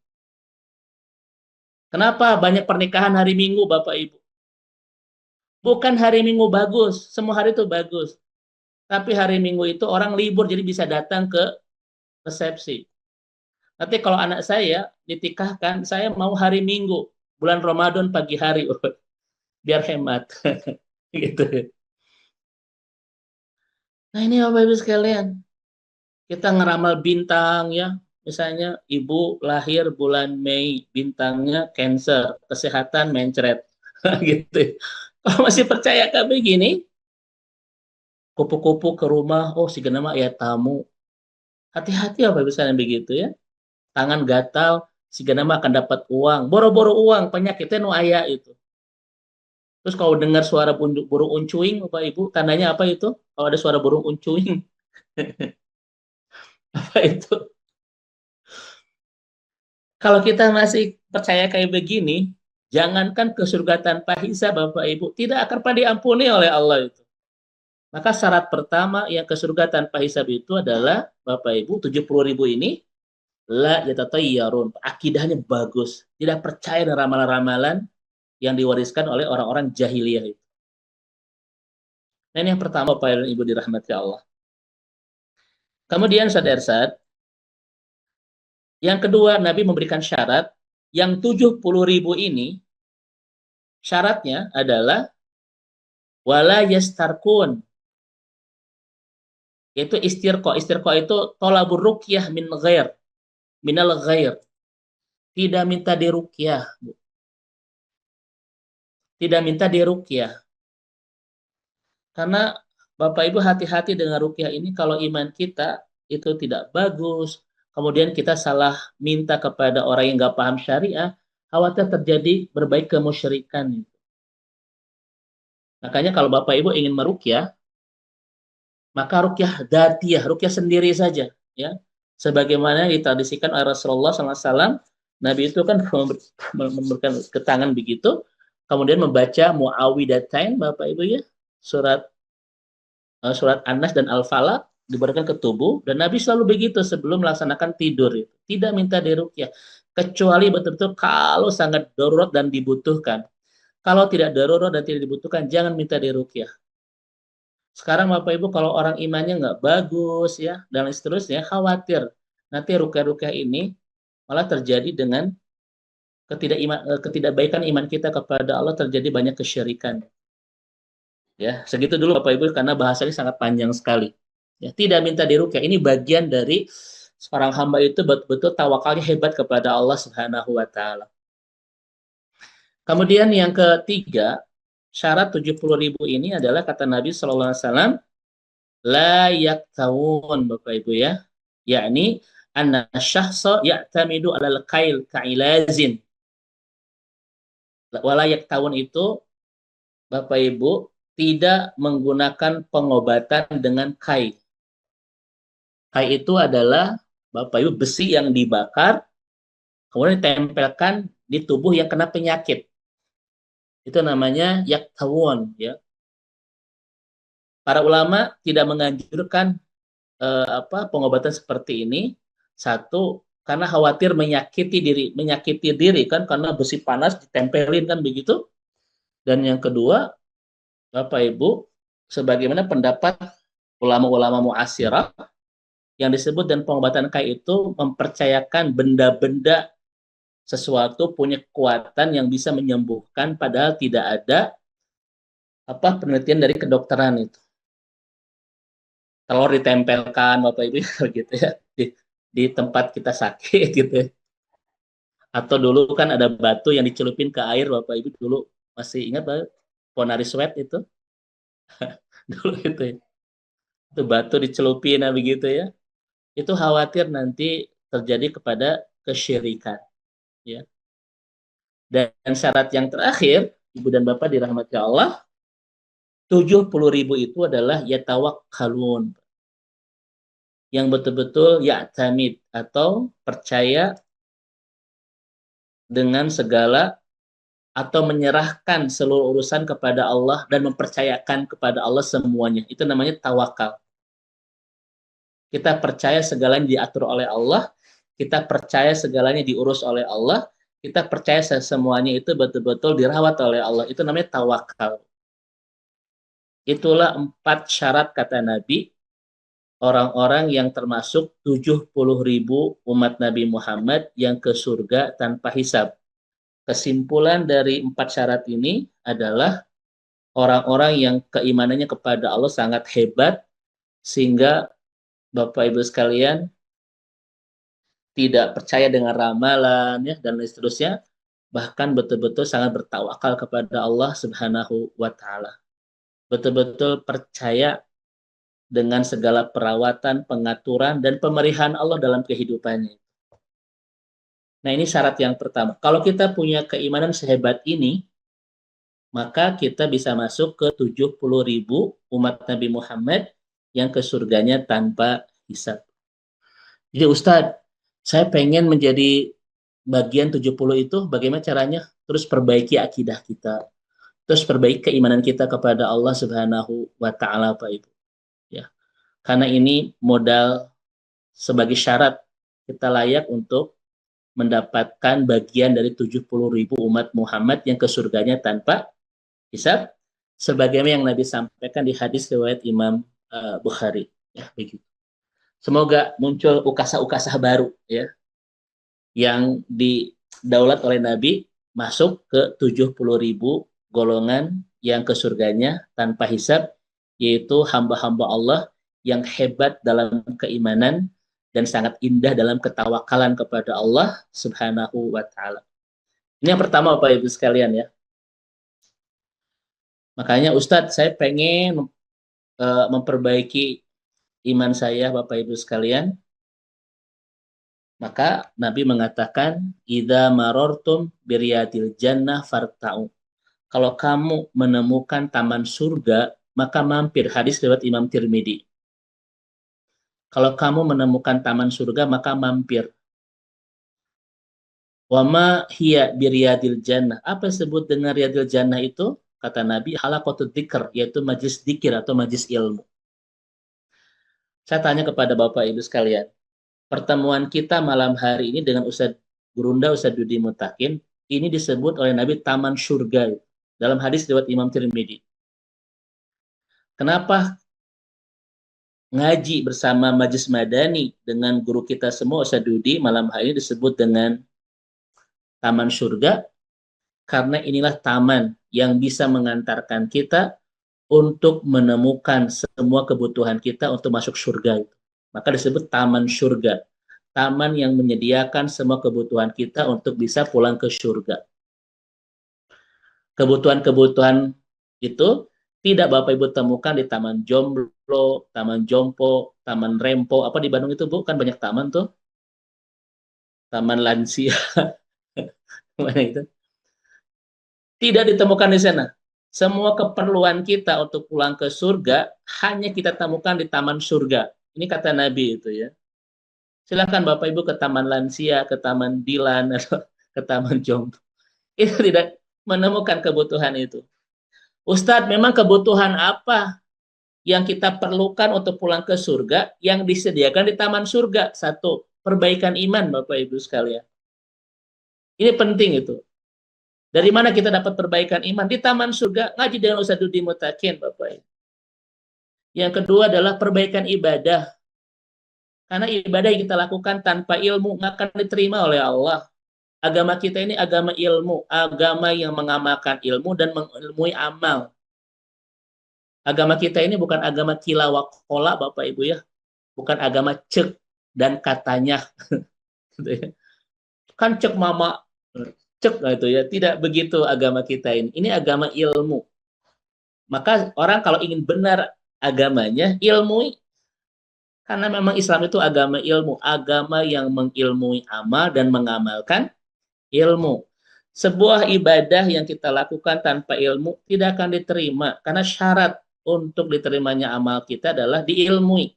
Kenapa banyak pernikahan hari Minggu Bapak Ibu? Bukan hari Minggu bagus, semua hari itu bagus. Tapi hari Minggu itu orang libur jadi bisa datang ke resepsi. Nanti kalau anak saya ditikahkan, saya mau hari Minggu, bulan Ramadan pagi hari, biar hemat. Gitu. Nah ini Bapak Ibu sekalian, kita ngeramal bintang ya. Misalnya ibu lahir bulan Mei, bintangnya Cancer, kesehatan mencret. Gitu. Kalau masih percaya kayak begini, kupu-kupu ke rumah, oh si genama ya tamu. Hati-hati apa misalnya begitu ya. Tangan gatal, si genama akan dapat uang. Boro-boro uang, penyakitnya nu aya itu. Terus kalau dengar suara burung uncuing, Bapak Ibu, tandanya apa itu? Kalau ada suara burung uncuing, apa itu? Kalau kita masih percaya kayak begini, jangankan ke surga tanpa hisab, Bapak Ibu, tidak akan pernah diampuni oleh Allah itu. Maka syarat pertama yang ke surga tanpa hisab itu adalah, Bapak Ibu, 70.000 ini, la yatatayyarun. Akidahnya bagus. Tidak percaya dengan ramalan-ramalan yang diwariskan oleh orang-orang jahiliyah itu. Nah, ini yang pertama, Bapak dan Ibu dirahmati Allah. Kemudian, Ustaz, yang kedua, Nabi memberikan syarat, yang 70.000 ini, syaratnya adalah wala yastarkun, yaitu istirqa. Istirqa itu tolabur ruqyah minal ghair. Tidak minta diruqyah, tidak minta diruqyah. Karena Bapak Ibu hati-hati dengan ruqyah ini, kalau iman kita itu tidak bagus, kemudian kita salah minta kepada orang yang nggak paham syariah, khawatir terjadi berbagai kemusyrikan. Makanya kalau Bapak Ibu ingin meruqyah, maka ruqyah dzatiyah, ruqyah sendiri saja, ya. Sebagaimana ditradisikan oleh Rasulullah SAW, Nabi itu kan memberikan ke tangan begitu, kemudian membaca Muawwidatain, Bapak Ibu ya, surat surat An-Nas dan Al-Falaq diberikan ke tubuh, dan Nabi selalu begitu sebelum melaksanakan tidur itu. Tidak minta diruqyah, kecuali betul-betul kalau sangat darurat dan dibutuhkan. Kalau tidak darurat dan tidak dibutuhkan, jangan minta diruqyah. Sekarang Bapak Ibu kalau orang imannya nggak bagus ya dan seterusnya, khawatir nanti rukyah-rukyah ini malah terjadi dengan ketidakbaikan iman kita kepada Allah, terjadi banyak kesyirikan. Ya, segitu dulu Bapak Ibu karena bahasanya sangat panjang sekali. Ya, tidak minta dirukyah. Ini bagian dari seorang hamba itu betul-betul tawakalnya hebat kepada Allah Subhanahu wa taala. Kemudian yang ketiga, syarat 70.000 ini adalah kata Nabi Shallallahu alaihi wasallam, la yaktawun, Bapak Ibu ya, yakni anna syahsa ya'tamidu alal kail ka'ilazin. Wala yaktawun itu, Bapak Ibu, tidak menggunakan pengobatan dengan kai. Kai itu adalah, Bapak Ibu, besi yang dibakar kemudian ditempelkan di tubuh yang kena penyakit. Itu namanya yaktawun ya. Para ulama tidak menganjurkan pengobatan seperti ini. Satu, karena khawatir menyakiti diri kan, karena besi panas ditempelin kan begitu. Dan yang kedua, Bapak Ibu, sebagaimana pendapat ulama-ulama mu'asirah yang disebut dan pengobatan kai itu mempercayakan benda-benda sesuatu punya kekuatan yang bisa menyembuhkan, padahal tidak ada penelitian dari kedokteran itu. Telur ditempelkan Bapak Ibu gitu ya di tempat kita sakit gitu ya. Atau dulu kan ada batu yang dicelupin ke air, Bapak Ibu dulu masih ingat Pak? Ponari Sweat itu dulu itu ya. Itu batu dicelupin begitu ya. Itu khawatir nanti terjadi kepada kesyirikan ya. Dan syarat yang terakhir, Ibu dan Bapak dirahmati Allah, 70.000 itu adalah yatawakkalun, yang betul-betul ya'tamid atau percaya dengan segala atau menyerahkan seluruh urusan kepada Allah dan mempercayakan kepada Allah semuanya. Itu namanya tawakal. Kita percaya segalanya diatur oleh Allah, kita percaya segalanya diurus oleh Allah, kita percaya semuanya itu betul-betul dirawat oleh Allah. Itu namanya tawakal. Itulah 4 syarat kata Nabi, orang-orang yang termasuk 70.000 umat Nabi Muhammad yang ke surga tanpa hisab. Kesimpulan dari 4 syarat ini adalah orang-orang yang keimanannya kepada Allah sangat hebat, sehingga Bapak Ibu sekalian tidak percaya dengan ramalan ya dan lain seterusnya, bahkan betul-betul sangat bertawakal kepada Allah Subhanahu wa taala. Betul-betul percaya dengan segala perawatan, pengaturan dan pemeliharaan Allah dalam kehidupannya. Nah, ini syarat yang pertama. Kalau kita punya keimanan sehebat ini, maka kita bisa masuk ke 70.000 umat Nabi Muhammad yang ke surganya tanpa hisab. Jadi Ustadz, saya pengen menjadi bagian 70 itu, bagaimana caranya? Terus perbaiki akidah kita. Terus perbaiki keimanan kita kepada Allah Subhanahu wa taala, Pak Ibu. Ya. Karena ini modal sebagai syarat kita layak untuk mendapatkan bagian dari 70.000 umat Muhammad yang ke surganya tanpa hisab, sebagaimana yang Nabi sampaikan di hadis riwayat Imam Bukhari. Ya, begitu. Semoga muncul ukasa-ukasa baru ya yang didaulat oleh Nabi, masuk ke 70.000 golongan yang ke surganya tanpa hisab, yaitu hamba-hamba Allah yang hebat dalam keimanan dan sangat indah dalam ketawakalan kepada Allah Subhanahu wa taala. Ini yang pertama Bapak Ibu sekalian ya. Makanya Ustadz, saya pengen memperbaiki iman saya Bapak Ibu sekalian. Maka Nabi mengatakan, "Idza marortum biryadil jannah farta'u." Kalau kamu menemukan taman surga, maka mampir. Hadis lewat Imam Tirmidzi. Kalau kamu menemukan taman surga, maka mampir. Wa ma hiya biryadil jannah. Apa yang disebut dengan riyadil jannah itu? Kata Nabi, halaqatul dzikr, yaitu majlis dzikir atau majlis ilmu. Saya tanya kepada Bapak Ibu sekalian, pertemuan kita malam hari ini dengan Ustadz Gurunda, Ustadz Dudi Mutakin, ini disebut oleh Nabi taman surga. Dalam hadis riwayat Imam Tirmidzi. Kenapa ngaji bersama Majlis Madani dengan guru kita semua, Ustadz Dudi, malam hari ini disebut dengan taman surga? Karena inilah taman yang bisa mengantarkan kita untuk menemukan semua kebutuhan kita untuk masuk surga. Maka disebut taman surga. Taman yang menyediakan semua kebutuhan kita untuk bisa pulang ke surga. Kebutuhan-kebutuhan itu tidak Bapak Ibu temukan di Taman Jomblo, Taman Jompo, Taman Rempo. Apa di Bandung itu Bu? Kan banyak taman tuh. Taman Lansia. Mana itu? Tidak ditemukan di sana. Semua keperluan kita untuk pulang ke surga hanya kita temukan di Taman Surga. Ini kata Nabi itu ya. Silakan Bapak Ibu ke Taman Lansia, ke Taman Dilan, atau ke Taman Jompo. Itu tidak menemukan kebutuhan itu. Ustadz, memang kebutuhan apa yang kita perlukan untuk pulang ke surga yang disediakan di Taman Surga? Satu, perbaikan iman Bapak Ibu sekalian. Ini penting itu. Dari mana kita dapat perbaikan iman? Di Taman Surga, ngaji dengan Ustadz Dudi Mutakin Bapak Ibu. Yang kedua adalah perbaikan ibadah. Karena ibadah yang kita lakukan tanpa ilmu nggak akan diterima oleh Allah. Agama kita ini agama ilmu, agama yang mengamalkan ilmu dan mengilmui amal. Agama kita ini bukan agama kilawakola Bapak Ibu ya, bukan agama cek dan katanya. Kan cek mama, cek gitu ya, tidak begitu agama kita ini. Ini agama ilmu. Maka orang kalau ingin benar agamanya, ilmui. Karena memang Islam itu agama ilmu, agama yang mengilmui amal dan mengamalkan ilmu. Sebuah ibadah yang kita lakukan tanpa ilmu tidak akan diterima, karena syarat untuk diterimanya amal kita adalah diilmui.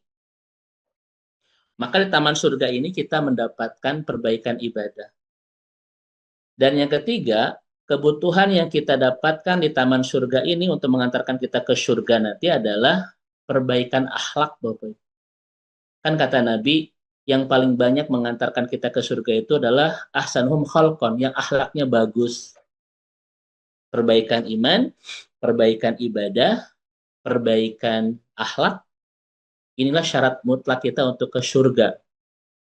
Maka di Taman Surga ini kita mendapatkan perbaikan ibadah. Dan yang ketiga, kebutuhan yang kita dapatkan di Taman Surga ini untuk mengantarkan kita ke surga nanti adalah perbaikan akhlak, Bapak. Kan kata Nabi, yang paling banyak mengantarkan kita ke surga itu adalah ahsanuhum khalqan, yang akhlaknya bagus. Perbaikan iman, perbaikan ibadah, perbaikan akhlak, inilah syarat mutlak kita untuk ke surga.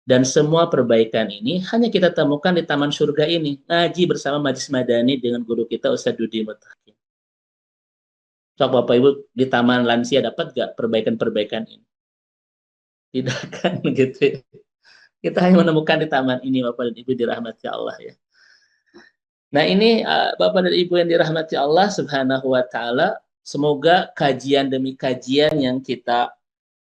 Dan semua perbaikan ini hanya kita temukan di taman surga ini. Ngaji bersama Majlis Madani dengan guru kita Ustadz Dudi Mutakin. So, Bapak Ibu di taman lansia dapat gak perbaikan-perbaikan ini? Tidak kan gitu. Kita hanya menemukan di taman ini Bapak dan Ibu dirahmati Allah ya. Nah ini Bapak dan Ibu yang dirahmati Allah Subhanahu wa Ta'ala, semoga kajian demi kajian yang kita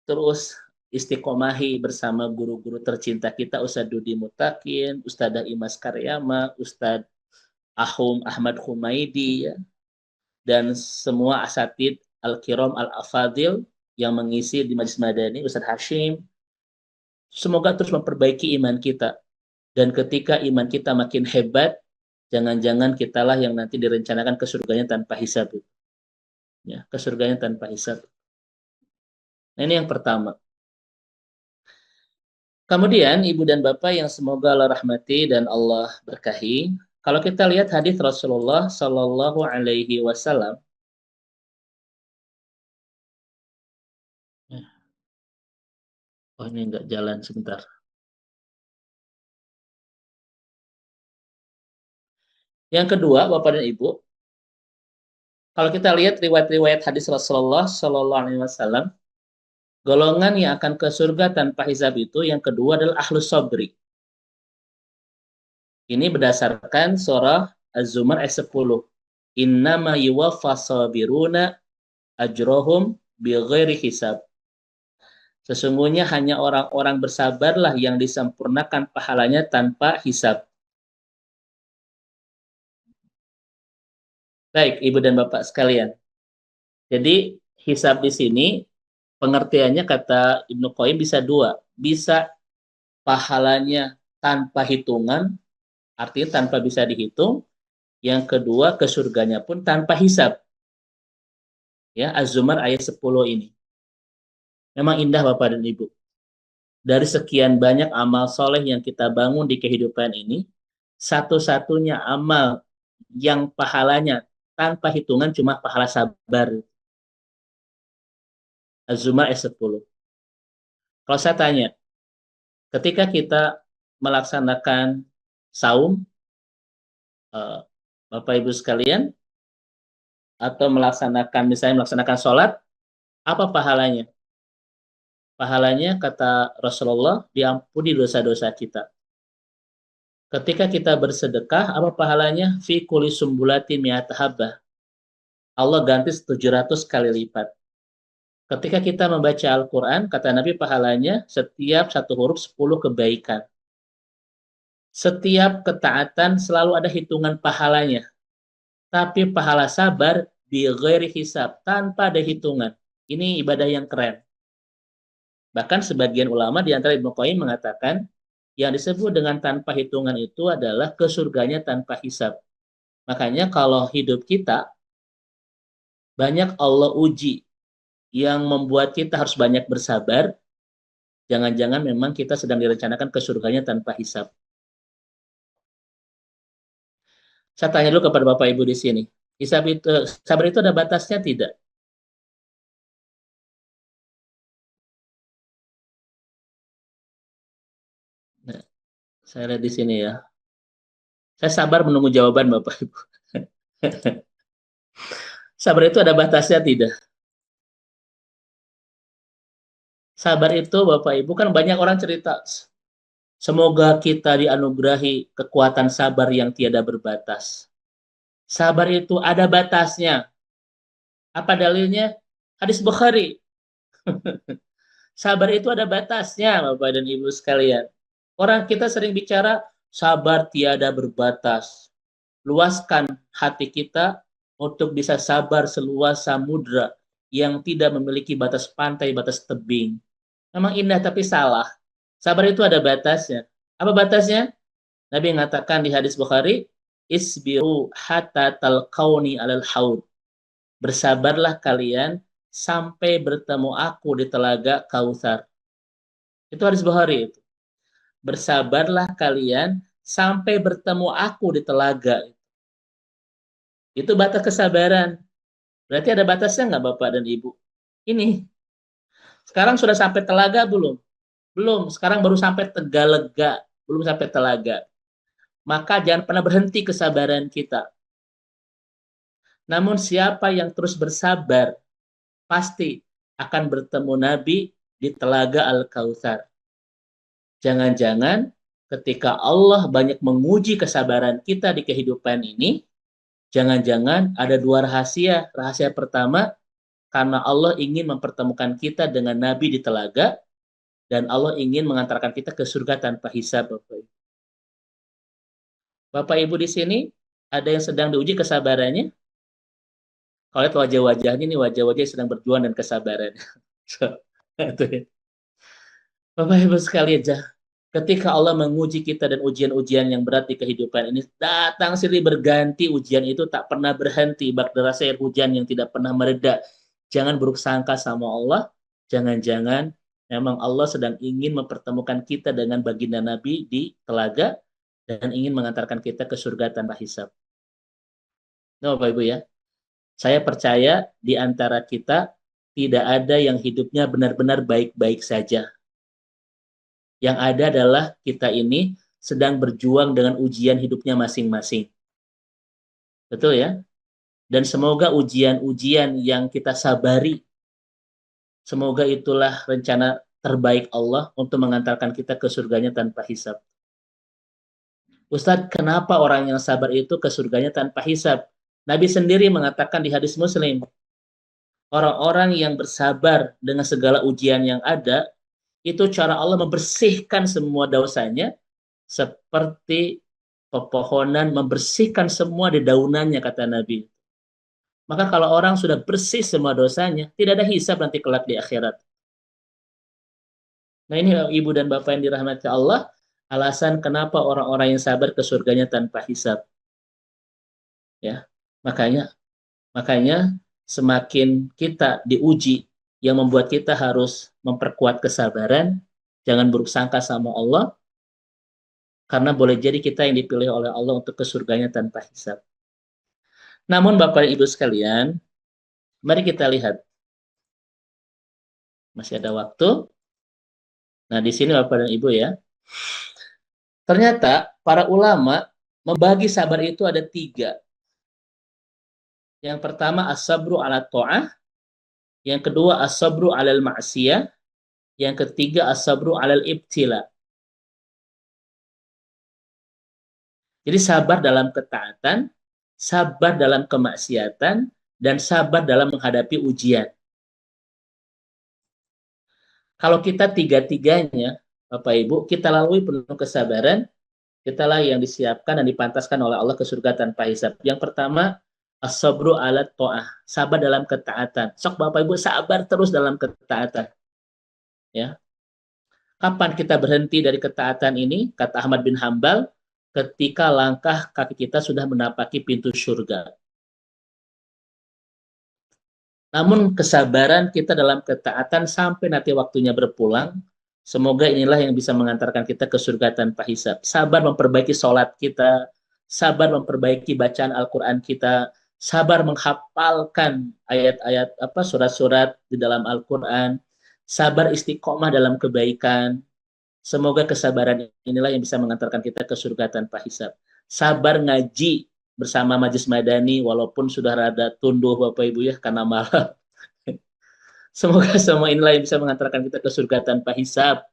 terus istiqomahi bersama guru-guru tercinta kita, Ustadz Dudi Mutakin, Ustadzah Imas Karyama, Ustadz Ahmad Humaidi, ya, dan semua asatid Al-Kiram Al-Afadil yang mengisi di Majlis Madani, Ustadz Hashim, semoga terus memperbaiki iman kita. Dan ketika iman kita makin hebat, jangan-jangan kitalah yang nanti direncanakan ke surganya tanpa hisab. Ya, ke surganya tanpa hisab. Nah, ini yang pertama. Kemudian Ibu dan Bapak yang semoga Allah rahmati dan Allah berkahi, kalau kita lihat hadis Rasulullah Shallallahu Alaihi Wasallam, oh ini enggak jalan sebentar. Yang kedua, Bapak dan Ibu, kalau kita lihat riwayat-riwayat hadis Rasulullah Shallallahu Alaihi Wasallam, golongan yang akan ke surga tanpa hisab itu yang kedua adalah ahlus sabri. Ini berdasarkan surah Az-Zumar ayat 10. Innama yuwaffas sabiruna ajrohum bighairi hisab. Sesungguhnya hanya orang-orang bersabarlah yang disempurnakan pahalanya tanpa hisab. Baik, Ibu dan Bapak sekalian. Jadi, hisab di sini pengertiannya kata Ibnu Qayyim bisa dua. Bisa pahalanya tanpa hitungan, artinya tanpa bisa dihitung. Yang kedua, ke surganya pun tanpa hisab. Ya, Az-Zumar ayat 10 ini. Memang indah Bapak dan Ibu. Dari sekian banyak amal soleh yang kita bangun di kehidupan ini, satu-satunya amal yang pahalanya tanpa hitungan cuma pahala sabar. Az-Zumar ayat 10. Kalau saya tanya, ketika kita melaksanakan saum, Bapak Ibu sekalian, atau melaksanakan sholat, apa pahalanya? Pahalanya kata Rasulullah diampuni dosa-dosa kita. Ketika kita bersedekah, apa pahalanya? Fi kulli sumbulati mi'at habbah. Allah ganti 700 kali lipat. Ketika kita membaca Al-Quran, kata Nabi pahalanya setiap satu huruf 10 kebaikan. Setiap ketaatan selalu ada hitungan pahalanya. Tapi pahala sabar bi ghairi hisab, tanpa ada hitungan. Ini ibadah yang keren. Bahkan sebagian ulama di antara Ibnu Qayyim mengatakan yang disebut dengan tanpa hitungan itu adalah ke surganya tanpa hisab. Makanya kalau hidup kita banyak Allah uji yang membuat kita harus banyak bersabar, jangan-jangan memang kita sedang direncanakan ke surganya tanpa hisab. Saya tanya dulu kepada Bapak Ibu di sini. Hisab itu, sabar itu ada batasnya tidak? Nah, saya lihat di sini ya. Saya sabar menunggu jawaban Bapak Ibu. Sabar itu ada batasnya tidak? Sabar itu Bapak Ibu kan banyak orang cerita. Semoga kita dianugerahi kekuatan sabar yang tiada berbatas. Sabar itu ada batasnya. Apa dalilnya? Hadis Bukhari. Sabar itu ada batasnya, Bapak dan Ibu sekalian. Orang kita sering bicara, sabar tiada berbatas. Luaskan hati kita untuk bisa sabar seluas samudra yang tidak memiliki batas pantai, batas tebing. Memang indah tapi salah. Sabar itu ada batasnya. Apa batasnya? Nabi mengatakan di hadis Bukhari, isbiru hatta talqauni alal haud. Bersabarlah kalian sampai bertemu aku di telaga Kautsar. Itu hadis Bukhari itu. Bersabarlah kalian sampai bertemu aku di telaga. Itu batas kesabaran. Berarti ada batasnya nggak Bapak dan Ibu? Ini, sekarang sudah sampai Telaga belum? Belum, sekarang baru sampai Tegalega, belum sampai Telaga. Maka jangan pernah berhenti kesabaran kita. Namun siapa yang terus bersabar, pasti akan bertemu Nabi di Telaga Al-Kautsar. Jangan-jangan ketika Allah banyak menguji kesabaran kita di kehidupan ini, jangan-jangan ada dua rahasia. Rahasia pertama, karena Allah ingin mempertemukan kita dengan Nabi di telaga, dan Allah ingin mengantarkan kita ke surga tanpa hisab. Bapak Ibu di sini, ada yang sedang diuji kesabarannya? Kalau lihat wajah-wajahnya, ini wajah-wajah yang sedang berjuang dan kesabaran. Bapak Ibu sekalian, ketika Allah menguji kita dan ujian-ujian yang berat di kehidupan ini, datang silih berganti ujian itu tak pernah berhenti, bak derasnya air hujan yang tidak pernah mereda. Jangan buruk sangka sama Allah, jangan-jangan memang Allah sedang ingin mempertemukan kita dengan baginda Nabi di telaga dan ingin mengantarkan kita ke surga tanpa hisab. Nah, Bapak Ibu ya, saya percaya di antara kita tidak ada yang hidupnya benar-benar baik-baik saja. Yang ada adalah kita ini sedang berjuang dengan ujian hidupnya masing-masing. Betul ya? Dan semoga ujian-ujian yang kita sabari, semoga itulah rencana terbaik Allah untuk mengantarkan kita ke surganya tanpa hisab. Ustadz, kenapa orang yang sabar itu ke surganya tanpa hisab? Nabi sendiri mengatakan di hadis Muslim, orang-orang yang bersabar dengan segala ujian yang ada, itu cara Allah membersihkan semua dosanya seperti pepohonan membersihkan semua dedaunannya, kata Nabi. Maka kalau orang sudah bersih semua dosanya, tidak ada hisab nanti kelak di akhirat. Nah ini ibu dan bapak yang dirahmati Allah, alasan kenapa orang-orang yang sabar ke surganya tanpa hisab. Ya, makanya makanya semakin kita diuji yang membuat kita harus memperkuat kesabaran, jangan buruk sangka sama Allah, karena boleh jadi kita yang dipilih oleh Allah untuk ke surganya tanpa hisab. Namun Bapak dan Ibu sekalian, mari kita lihat. Masih ada waktu. Nah, di sini Bapak dan Ibu ya. Ternyata para ulama membagi sabar itu ada tiga. Yang pertama as-sabru ala ta'ah, yang kedua as-sabru alal ma'siyah, yang ketiga as-sabru alal ibtila. Jadi sabar dalam ketaatan, sabar dalam kemaksiatan, dan sabar dalam menghadapi ujian. Kalau kita tiga-tiganya, Bapak Ibu, kita lalui penuh kesabaran, kitalah yang disiapkan dan dipantaskan oleh Allah ke surga tanpa hisab. Yang pertama, as-sabru ala ta'ah, sabar dalam ketaatan. Sok Bapak Ibu sabar terus dalam ketaatan. Ya. Kapan kita berhenti dari ketaatan ini? Kata Ahmad bin Hambal, ketika langkah kaki kita sudah menapaki pintu surga. Namun kesabaran kita dalam ketaatan sampai nanti waktunya berpulang, semoga inilah yang bisa mengantarkan kita ke surga tanpa hisab. Sabar memperbaiki sholat kita, sabar memperbaiki bacaan Al-Quran kita, sabar menghafalkan ayat-ayat surat-surat di dalam Al-Quran, sabar istiqomah dalam kebaikan. Semoga kesabaran inilah yang bisa mengantarkan kita ke surga tanpa hisab. Sabar ngaji bersama Majelis Madani walaupun sudah rada tunduh Bapak Ibu ya karena malam. Semoga semua inilah yang bisa mengantarkan kita ke surga tanpa hisab.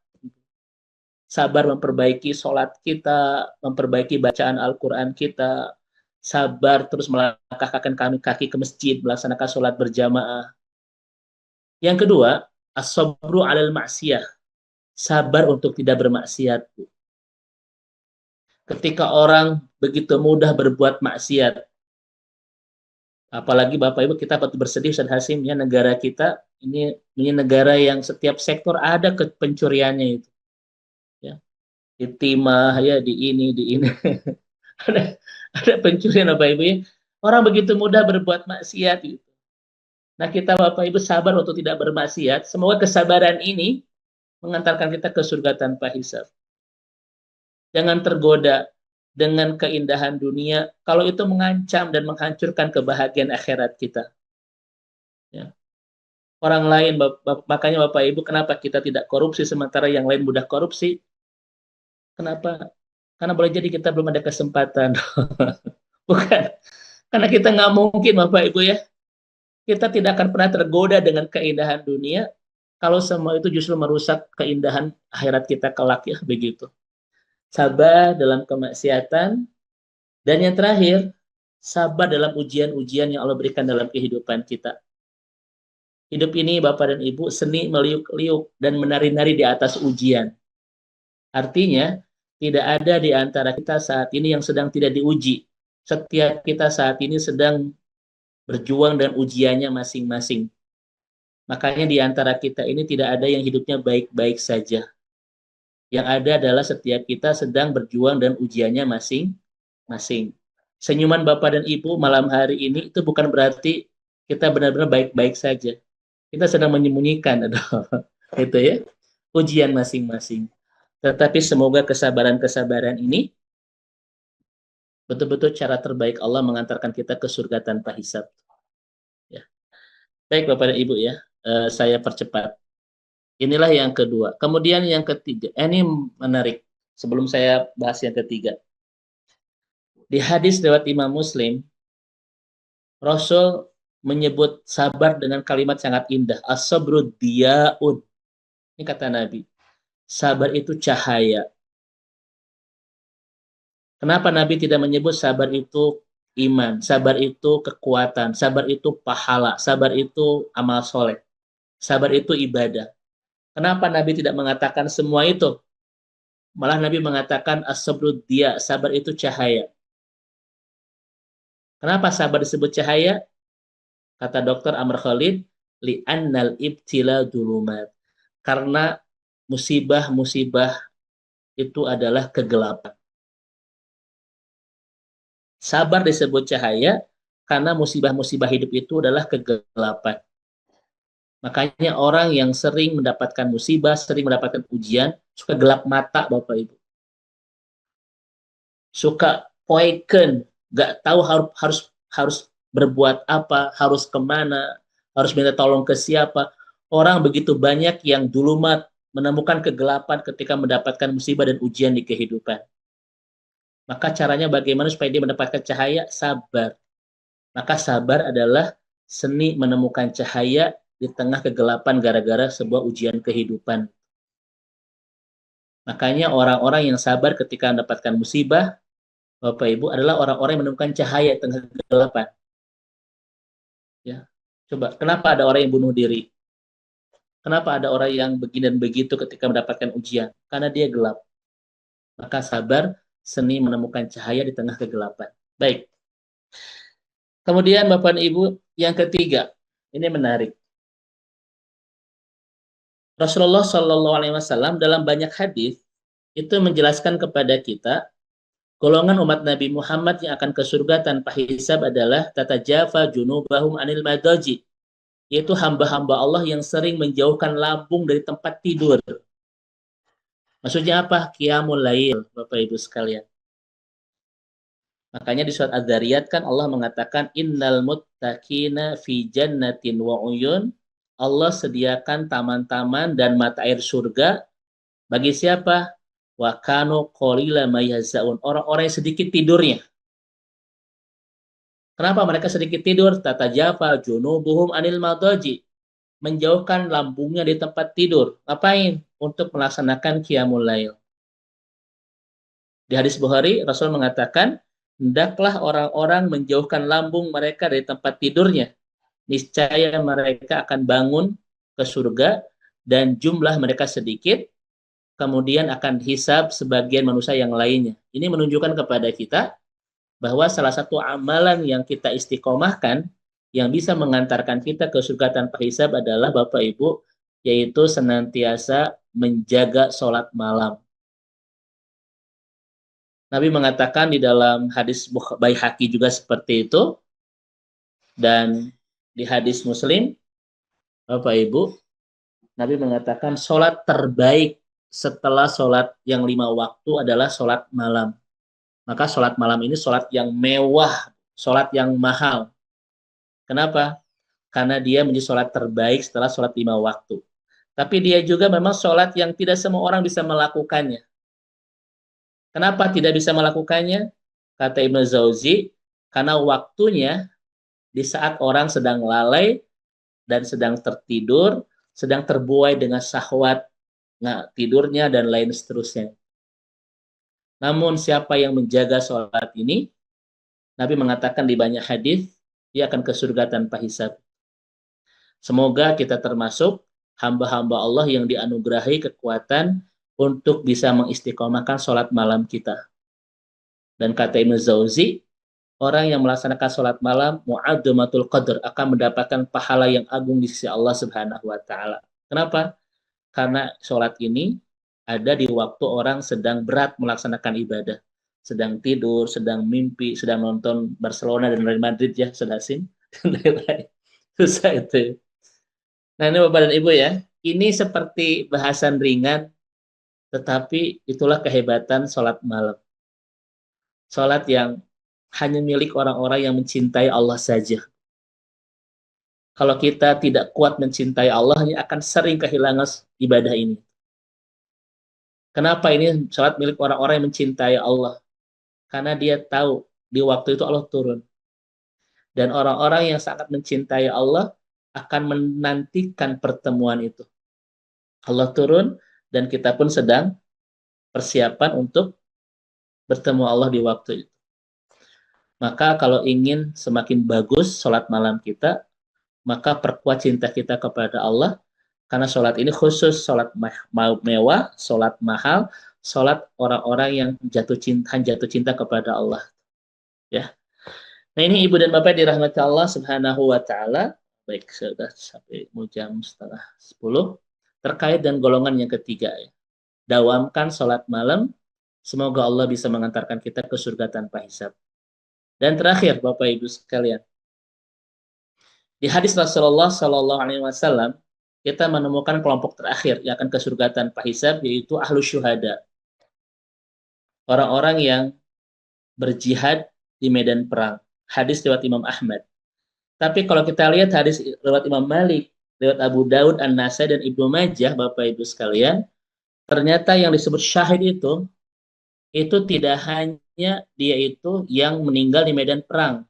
Sabar memperbaiki sholat kita, memperbaiki bacaan Al-Quran kita, sabar terus melangkahkan kaki ke masjid, melaksanakan sholat berjamaah. Yang kedua, as-sabru alal ma'siyah, sabar untuk tidak bermaksiat. Ketika orang begitu mudah berbuat maksiat, apalagi Bapak Ibu kita patut bersedih Ustaz Hasim ya, negara kita ini negara yang setiap sektor ada pencuriannya itu. Ya. Di timah ya, di ini. ada ada pencurian Bapak Ibu ya. Orang begitu mudah berbuat maksiat gitu. Nah, kita Bapak Ibu sabar untuk tidak bermaksiat. Semoga kesabaran ini mengantarkan kita ke surga tanpa hisab. Jangan tergoda dengan keindahan dunia kalau itu mengancam dan menghancurkan kebahagiaan akhirat kita. Ya. Orang lain, makanya Bapak Ibu, kenapa kita tidak korupsi sementara yang lain mudah korupsi? Kenapa? Karena boleh jadi kita belum ada kesempatan. Bukan. Karena kita nggak mungkin, Bapak Ibu ya. Kita tidak akan pernah tergoda dengan keindahan dunia kalau semua itu justru merusak keindahan akhirat kita kelak ya, begitu. Sabar dalam kemaksiatan, dan yang terakhir, sabar dalam ujian-ujian yang Allah berikan dalam kehidupan kita. Hidup ini, Bapak dan Ibu, seni meliuk-liuk dan menari-nari di atas ujian. Artinya, tidak ada di antara kita saat ini yang sedang tidak diuji. Setiap kita saat ini sedang berjuang dan ujiannya masing-masing. Makanya di antara kita ini tidak ada yang hidupnya baik-baik saja. Yang ada adalah setiap kita sedang berjuang dan ujiannya masing-masing. Senyuman Bapak dan Ibu malam hari ini itu bukan berarti kita benar-benar baik-baik saja. Kita sedang menyembunyikan, itu ya, ujian masing-masing. Tetapi semoga kesabaran-kesabaran ini betul-betul cara terbaik Allah mengantarkan kita ke surga tanpa hisab. Ya. Baik Bapak dan Ibu ya, saya percepat. Inilah yang kedua. Kemudian yang ketiga, ini menarik. Sebelum saya bahas yang ketiga. Di hadis lewat Imam Muslim, Rasul menyebut sabar dengan kalimat sangat indah. As-sabru diya'un. Ini kata Nabi. Sabar itu cahaya. Kenapa Nabi tidak menyebut sabar itu iman, sabar itu kekuatan, sabar itu pahala, sabar itu amal soleh, sabar itu ibadah. Kenapa Nabi tidak mengatakan semua itu? Malah Nabi mengatakan as-sabru dia, sabar itu cahaya. Kenapa sabar disebut cahaya? Kata Dr. Amr Khalid, li'annal ibtila dulumat. Karena musibah-musibah itu adalah kegelapan. Sabar disebut cahaya karena musibah-musibah hidup itu adalah kegelapan. Makanya orang yang sering mendapatkan musibah, sering mendapatkan ujian, suka gelap mata Bapak Ibu. Suka poiken, gak tahu harus berbuat apa, harus kemana, harus minta tolong ke siapa. Orang begitu banyak yang dulu menemukan kegelapan ketika mendapatkan musibah dan ujian di kehidupan. Maka caranya bagaimana supaya dia mendapatkan cahaya? Sabar. Maka sabar adalah seni menemukan cahaya di tengah kegelapan gara-gara sebuah ujian kehidupan. Makanya orang-orang yang sabar ketika mendapatkan musibah, Bapak Ibu, adalah orang-orang yang menemukan cahaya di tengah kegelapan. Ya. Coba, kenapa ada orang yang bunuh diri? Kenapa ada orang yang begini dan begitu ketika mendapatkan ujian? Karena dia gelap. Maka sabar, seni menemukan cahaya di tengah kegelapan. Baik. Kemudian Bapak dan Ibu, yang ketiga, ini menarik. Rasulullah Shallallahu Alaihi Wasallam dalam banyak hadis itu menjelaskan kepada kita golongan umat Nabi Muhammad yang akan ke surga tanpa hisab adalah tatajafa junubahum anil madaji, yaitu hamba-hamba Allah yang sering menjauhkan lambung dari tempat tidur. Maksudnya apa? Qiyamul lail, Bapak Ibu sekalian. Makanya di surat Az-Zariyat kan Allah mengatakan innal muttaqina fi jannatin wa uyun. Allah sediakan taman-taman dan mata air surga bagi siapa? Wa kanu qalila mayazzaun. Orang-orang yang sedikit tidurnya. Kenapa mereka sedikit tidur? Tatajafa junubuhum anil madaji. Menjauhkan lambungnya di tempat tidur. Ngapain? Untuk melaksanakan qiyamul lail. Di hadis Bukhari, Rasul mengatakan, hendaklah orang-orang menjauhkan lambung mereka dari tempat tidurnya. Niscaya mereka akan bangun ke surga dan jumlah mereka sedikit, kemudian akan hisab sebagian manusia yang lainnya. Ini menunjukkan kepada kita bahwa salah satu amalan yang kita istiqomahkan yang bisa mengantarkan kita ke surga tanpa hisab adalah Bapak Ibu, yaitu senantiasa menjaga sholat malam. Nabi mengatakan di dalam hadis Baihaqi juga seperti itu, dan di hadis Muslim, Bapak Ibu, Nabi mengatakan sholat terbaik setelah sholat yang 5 waktu adalah sholat malam. Maka sholat malam ini sholat yang mewah, sholat yang mahal. Kenapa? karena dia menjadi sholat terbaik setelah sholat 5 waktu. Tapi dia juga memang sholat yang tidak semua orang bisa melakukannya. Kenapa tidak bisa melakukannya? Kata Ibnu Jauzi, karena waktunya di saat orang sedang lalai dan sedang tertidur, sedang terbuai dengan syahwat, nah, tidurnya dan lain seterusnya. Namun siapa yang menjaga sholat ini, Nabi mengatakan di banyak hadis, dia akan ke surga tanpa hisab. Semoga kita termasuk hamba-hamba Allah yang dianugerahi kekuatan untuk bisa mengistiqomahkan sholat malam kita. Dan kata Ibnu Jauzi, orang yang melaksanakan sholat malam, mu'adzamatul qadr, akan mendapatkan pahala yang agung di sisi Allah Subhanahu wa Ta'ala. Kenapa? Karena sholat ini ada di waktu orang sedang berat melaksanakan ibadah, sedang tidur, sedang mimpi, sedang nonton Barcelona dan Real Madrid ya, Sedasin. Susah itu. Nah ini Bapak dan Ibu ya, ini seperti bahasan ringan, tetapi itulah kehebatan sholat malam. Sholat yang hanya milik orang-orang yang mencintai Allah saja. Kalau kita tidak kuat mencintai Allah, ya akan sering kehilangan ibadah ini. Kenapa ini sholat milik orang-orang yang mencintai Allah? Karena dia tahu di waktu itu Allah turun. Dan orang-orang yang sangat mencintai Allah akan menantikan pertemuan itu. Allah turun dan kita pun sedang persiapan untuk bertemu Allah di waktu itu. Maka kalau ingin semakin bagus sholat malam kita, maka perkuat cinta kita kepada Allah, karena sholat ini khusus sholat mewah, sholat mahal, sholat orang-orang yang jatuh cinta kepada Allah. Ya. Nah ini ibu dan bapak dirahmati Allah Subhanahu wa Ta'ala. Baik, sudah sampai jam 9:30. Terkait dengan golongan yang ketiga, ya. Dawamkan sholat malam. Semoga Allah bisa mengantarkan kita ke surga tanpa hisab. Dan terakhir, Bapak Ibu sekalian, di hadis Rasulullah Shallallahu Alaihi Wasallam kita menemukan kelompok terakhir yang akan ke surga tanpa hisab, yaitu ahlu syuhada, orang-orang yang berjihad di medan perang. Hadis lewat Imam Ahmad. Tapi kalau kita lihat hadis lewat Imam Malik, lewat Abu Daud, An-Nasai, dan Ibnu Majah, Bapak Ibu sekalian, ternyata yang disebut syahid itu tidak hanya dia itu yang meninggal di medan perang.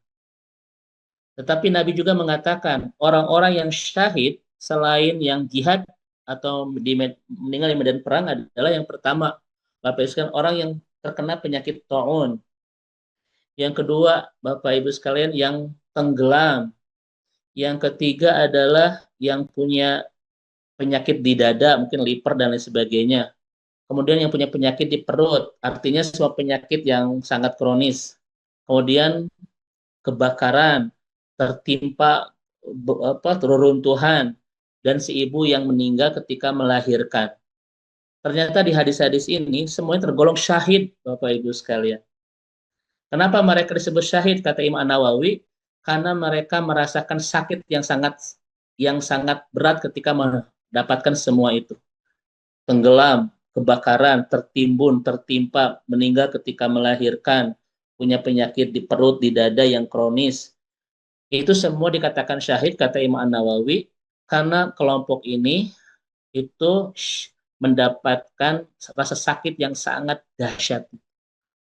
Tetapi Nabi juga mengatakan, orang-orang yang syahid selain yang jihad atau meninggal di medan perang adalah yang pertama, Bapak Ibu sekalian, orang yang terkena penyakit ta'un. Yang kedua, Bapak Ibu sekalian, yang tenggelam. Yang ketiga adalah yang punya penyakit di dada, mungkin liver dan lain sebagainya. Kemudian yang punya penyakit di perut, artinya semua penyakit yang sangat kronis. Kemudian kebakaran, tertimpa reruntuhan, dan si ibu yang meninggal ketika melahirkan. Ternyata di hadis-hadis ini semuanya tergolong syahid, Bapak Ibu sekalian. Kenapa mereka disebut syahid? Kata Imam An-Nawawi, karena mereka merasakan sakit yang sangat berat ketika mendapatkan semua itu. Tenggelam, kebakaran, tertimbun, tertimpa, meninggal ketika melahirkan, punya penyakit di perut, di dada yang kronis. Itu semua dikatakan syahid, kata Imam An-Nawawi, karena kelompok ini itu mendapatkan rasa sakit yang sangat dahsyat.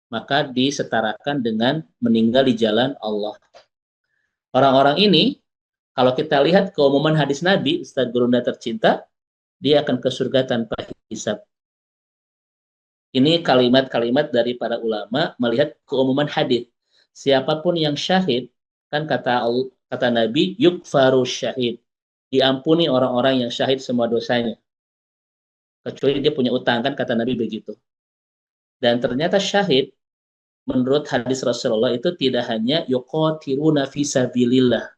Maka disetarakan dengan meninggal di jalan Allah. Orang-orang ini, kalau kita lihat keumuman hadis Nabi, Ustaz Gurunda tercinta, dia akan ke surga tanpa hisab. Ini kalimat-kalimat dari para ulama melihat keumuman hadis. Siapapun yang syahid, kan kata Nabi, yukfaru syahid. Diampuni orang-orang yang syahid semua dosanya. Kecuali dia punya utang, kan kata Nabi begitu. Dan ternyata syahid, menurut hadis Rasulullah itu tidak hanya yuqatiluna fi sabilillah,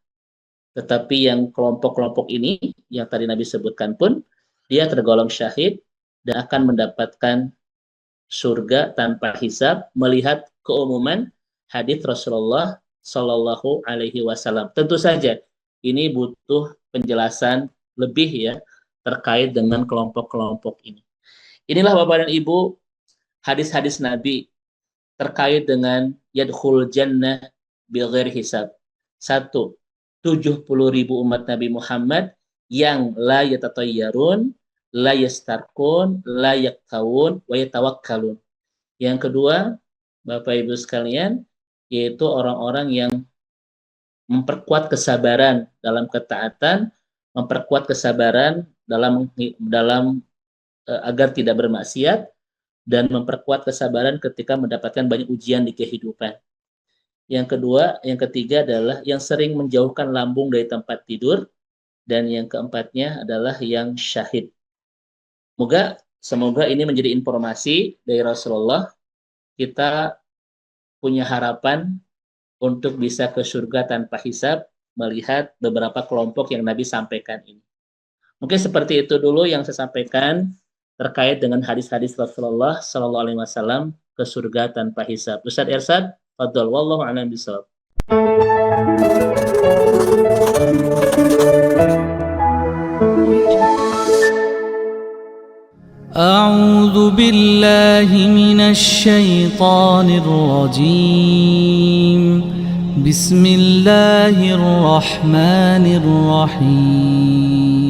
tetapi yang kelompok-kelompok ini yang tadi Nabi sebutkan pun dia tergolong syahid dan akan mendapatkan surga tanpa hisab melihat keumuman hadis Rasulullah Shallallahu Alaihi Wasallam. Tentu saja ini butuh penjelasan lebih ya terkait dengan kelompok-kelompok ini. Inilah Bapak dan Ibu hadis-hadis Nabi terkait dengan yadkhul jannah bighairi hisab. 1. 70.000 umat Nabi Muhammad yang la yatatayyarun, la yastarkun, la yaktawun, wa yatawakkalun. Yang kedua, Bapak Ibu sekalian, yaitu orang-orang yang memperkuat kesabaran dalam ketaatan, memperkuat kesabaran agar tidak bermaksiat, dan memperkuat kesabaran ketika mendapatkan banyak ujian di kehidupan. Yang ketiga adalah yang sering menjauhkan lambung dari tempat tidur, dan yang keempatnya adalah yang syahid. Semoga ini menjadi informasi dari Rasulullah. Kita punya harapan untuk bisa ke surga tanpa hisab melihat beberapa kelompok yang Nabi sampaikan ini. Mungkin seperti itu dulu yang saya sampaikan terkait dengan hadis-hadis Rasulullah Sallallahu Alaihi Wasallam ke surga tanpa hisab. Ustaz Irsad, fadhol, wallahu a'lam bishawab. أعوذ بالله من الشيطان الرجيم بسم الله الرحمن الرحيم